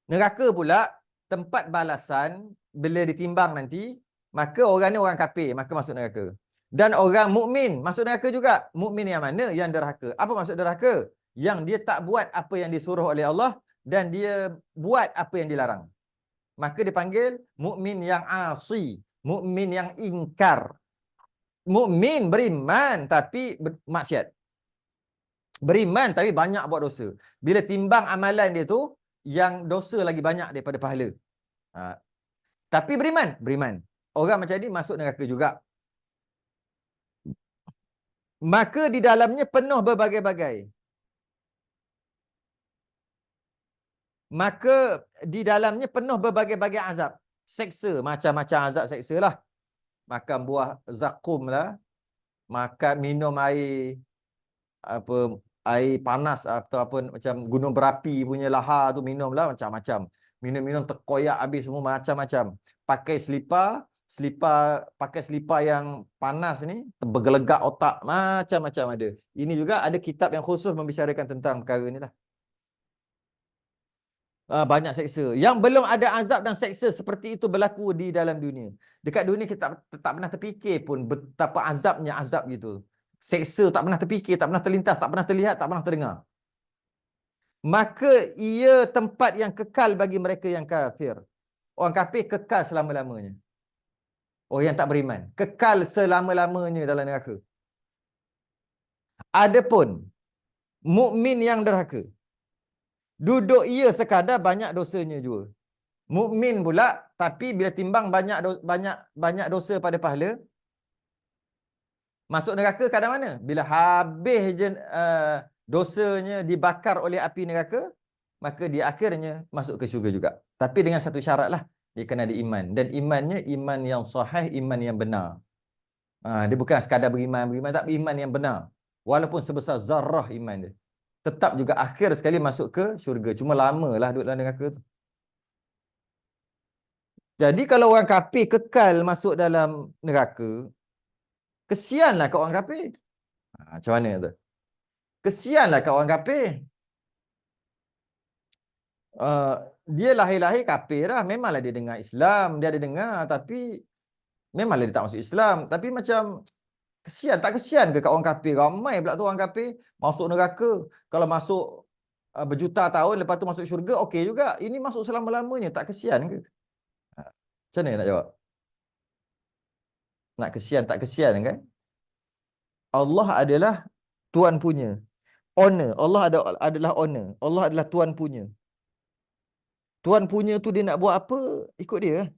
Neraka pula tempat balasan bila ditimbang nanti, maka orang ni orang kafir, maka masuk neraka. Dan orang mukmin masuk neraka juga. Mukmin yang mana? Yang derhaka. Apa maksud derhaka? Yang dia tak buat apa yang disuruh oleh Allah dan dia buat apa yang dilarang. Maka dipanggil mukmin yang asi, mukmin yang ingkar. Mukmin beriman tapi maksiat. Beriman tapi banyak buat dosa. Bila timbang amalan dia tu, yang dosa lagi banyak daripada pahala. Tapi beriman. Orang macam ni masuk neraka juga. Maka di dalamnya penuh berbagai-bagai. Maka di dalamnya penuh berbagai-bagai azab. Seksa, macam-macam azab seksa lah. Makan buah zakum lah. Makan minum air panas atau apa macam gunung berapi punya lahar tu minum lah macam-macam. Minum-minum terkoyak habis semua macam-macam. Pakai pakai selipar yang panas ni, bergelegak otak, macam-macam ada. Ini juga ada kitab yang khusus membicarakan tentang perkara ni lah. Banyak seksa. Yang belum ada azab dan seksa seperti itu berlaku di dalam dunia. Dekat dunia kita tak pernah terfikir pun betapa azabnya azab gitu. seksa tak pernah terfikir, tak pernah terlintas, tak pernah terlihat, tak pernah terdengar. Maka ia tempat yang kekal bagi mereka yang kafir. Orang kafir kekal selama-lamanya. Orang yang tak beriman, kekal selama-lamanya dalam neraka. Adapun mukmin yang derhaka, duduk ia sekadar banyak dosanya juga. Mukmin pula, tapi bila timbang banyak dosa pada pahala, masuk neraka kadang mana? Bila habis je dosanya dibakar oleh api neraka, maka dia akhirnya masuk ke syurga juga. Tapi dengan satu syarat lah, dia kena ada iman. Dan imannya iman yang sahih, iman yang benar. Dia bukan sekadar beriman, tak iman yang benar. Walaupun sebesar zarrah iman dia, tetap juga akhir sekali masuk ke syurga. Cuma lamalah duduk dalam neraka tu. Jadi kalau orang kafir kekal masuk dalam neraka, kesianlah kat orang kafir. Macam mana tu? Kesianlah kat orang kafir. Dia lahir-lahir kafir lah. Memanglah dia dengar Islam, dia ada dengar, tapi memanglah dia tak masuk Islam. Tapi macam kesian, tak kesian ke kat orang kafir? Ramai pula tu orang kafir masuk neraka. Kalau masuk berjuta tahun, lepas tu masuk syurga, okey juga. Ini masuk selama-lamanya, tak kesian ke? Macam mana nak jawab? Nak kesian, tak kesian kan? Allah adalah Tuan punya. Honor. Allah adalah honor. Allah adalah Tuan punya. Tuan punya tu dia nak buat apa, ikut dia.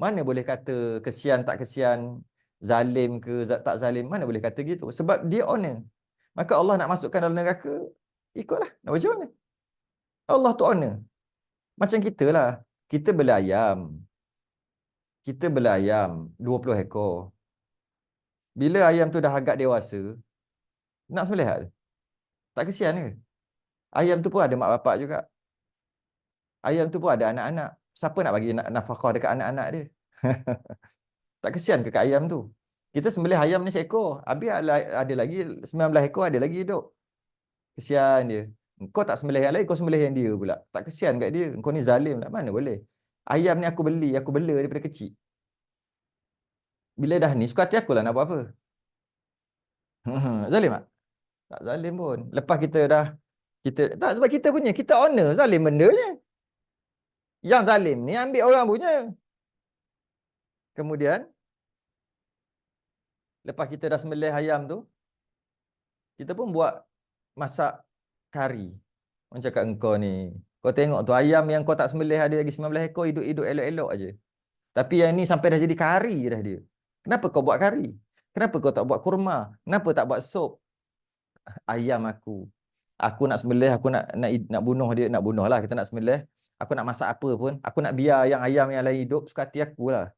Mana boleh kata kesian, tak kesian, zalim ke tak zalim. Mana boleh kata gitu. Sebab dia honor. Maka Allah nak masukkan dalam neraka, ikutlah. Nak macam mana? Allah tu honor. Macam kita lah. Kita bela ayam. Kita bela ayam 20 ekor. Bila ayam tu dah agak dewasa, nak sembelih tak? Tak kesian ke? Ayam tu pun ada mak bapak juga. Ayam tu pun ada anak-anak. Siapa nak bagi nafkah dekat anak-anak dia? Tak kesian ke kat ayam tu? Kita sembelih ayam ni seekor. Habis ada lagi 19 ekor ada lagi hidup. Kesian dia. Kau tak sembelih yang lain, kau sembelih yang dia pula. Tak kesian kat dia. Kau ni zalim lah. Mana boleh? Ayam ni aku beli, aku bela daripada kecil. Bila dah ni, suka hati aku lah nak buat apa. Zalim tak? Tak zalim pun. Lepas kita dah, tak, sebab kita punya, kita honor zalim benda je. Yang zalim ni ambil orang punya. Kemudian, lepas kita dah sembelih ayam tu, kita pun buat masak kari. Orang cakap engkau ni, kau tengok tu ayam yang kau tak sembelih ada lagi 19 ekor, hidup-hidup elok-elok aje. Tapi yang ni sampai dah jadi kari dah dia. Kenapa kau buat kari? Kenapa kau tak buat kurma? Kenapa tak buat sup? Ayam aku. Aku nak sembelih, aku nak bunuh dia, nak bunuh lah kita nak sembelih. Aku nak masak apa pun, aku nak biar yang ayam yang lain hidup, suka hati aku lah.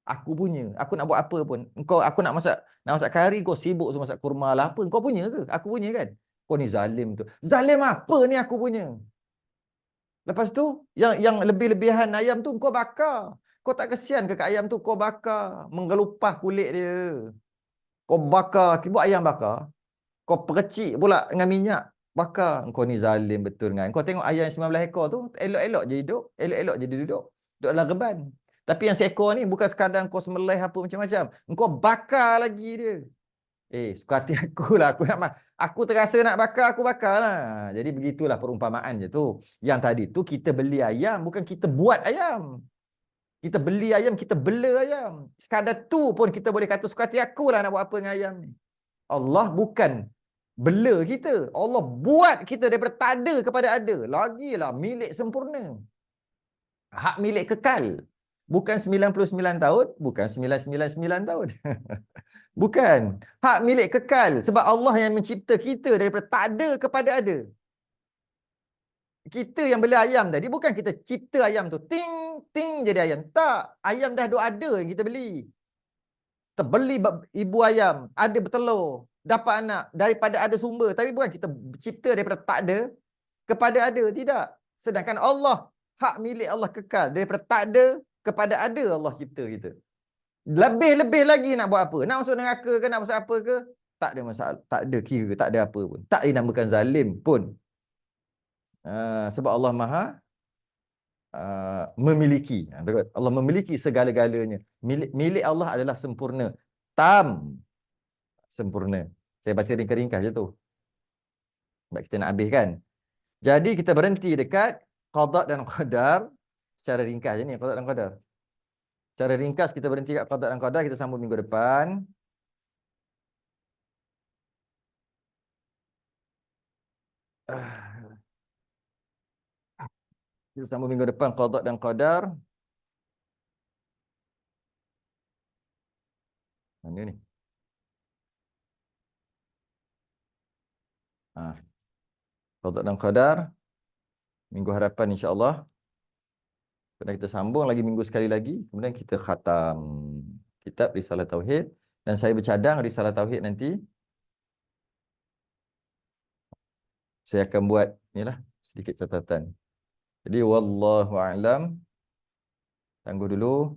Aku punya, aku nak buat apa pun. Aku nak masak kari, kau sibuk semua masak kurma lah apa. Kau punya ke? Aku punya kan? Kau ni zalim tu. Zalim apa ni aku punya? Lepas tu, yang lebih-lebihan ayam tu kau bakar. Kau tak kesian ke kat ayam tu? Kau bakar, menggelupah kulit dia. Kau bakar, buat ayam bakar. Kau percik pula dengan minyak. Bakar. Kau ni zalim betul kan? Kau tengok ayam 19 ekor tu, elok-elok je hidup. Elok-elok je dia duduk. Duduk dalam reban. Tapi yang seekor ni bukan sekadar kau sembelih apa macam-macam. Kau bakar lagi dia. Suka hati aku lah. Aku terasa nak bakar, aku bakar lah. Jadi begitulah perumpamaan je tu. Yang tadi tu kita beli ayam, bukan kita buat ayam. Kita beli ayam, kita bela ayam. Sekadar tu pun kita boleh kata suka hati aku lah nak buat apa dengan ayam ni. Allah bukan bela kita. Allah buat kita daripada tak ada kepada ada. Lagilah milik sempurna. Hak milik kekal. Bukan 99 tahun, bukan 999 tahun. Bukan. Hak milik kekal. Sebab Allah yang mencipta kita daripada tak ada kepada ada. Kita yang beli ayam tadi, bukan kita cipta ayam tu. Ting, ting jadi ayam. Tak. Ayam dah ada yang kita beli. Kita beli ibu ayam, ada bertelur, dapat anak daripada ada sumber. Tapi bukan kita cipta daripada tak ada kepada ada. Tidak. Sedangkan Allah, hak milik Allah kekal. Daripada tak ada kepada ada Allah cipta kita. Lebih-lebih lagi nak buat apa? Nak masuk neraka ke, nak masuk apa ke? Tak ada masalah. Tak ada kira, tak ada apa pun. Tak dinamakan zalim pun. Sebab Allah Maha memiliki. Allah memiliki segala-galanya. Milik Allah adalah sempurna. Tam. sempurna. Saya baca ringkas-ringkas je tu. Sebab kita nak habis kan. Jadi kita berhenti dekat qada dan qadar. Secara ringkas je ni, qada dan qadar. Secara ringkas kita berhenti kat qada dan qadar, kita sambung minggu depan. Kita sambung minggu depan qada dan qadar. Mana ni? Qada dan qadar. Minggu hadapan insya-Allah. Kemudian kita sambung lagi minggu sekali lagi. Kemudian kita khatam kitab Risalah Tauhid. Dan saya bercadang Risalah Tauhid nanti saya akan buat inilah sedikit catatan. Jadi wallahu a'lam. Tunggu dulu.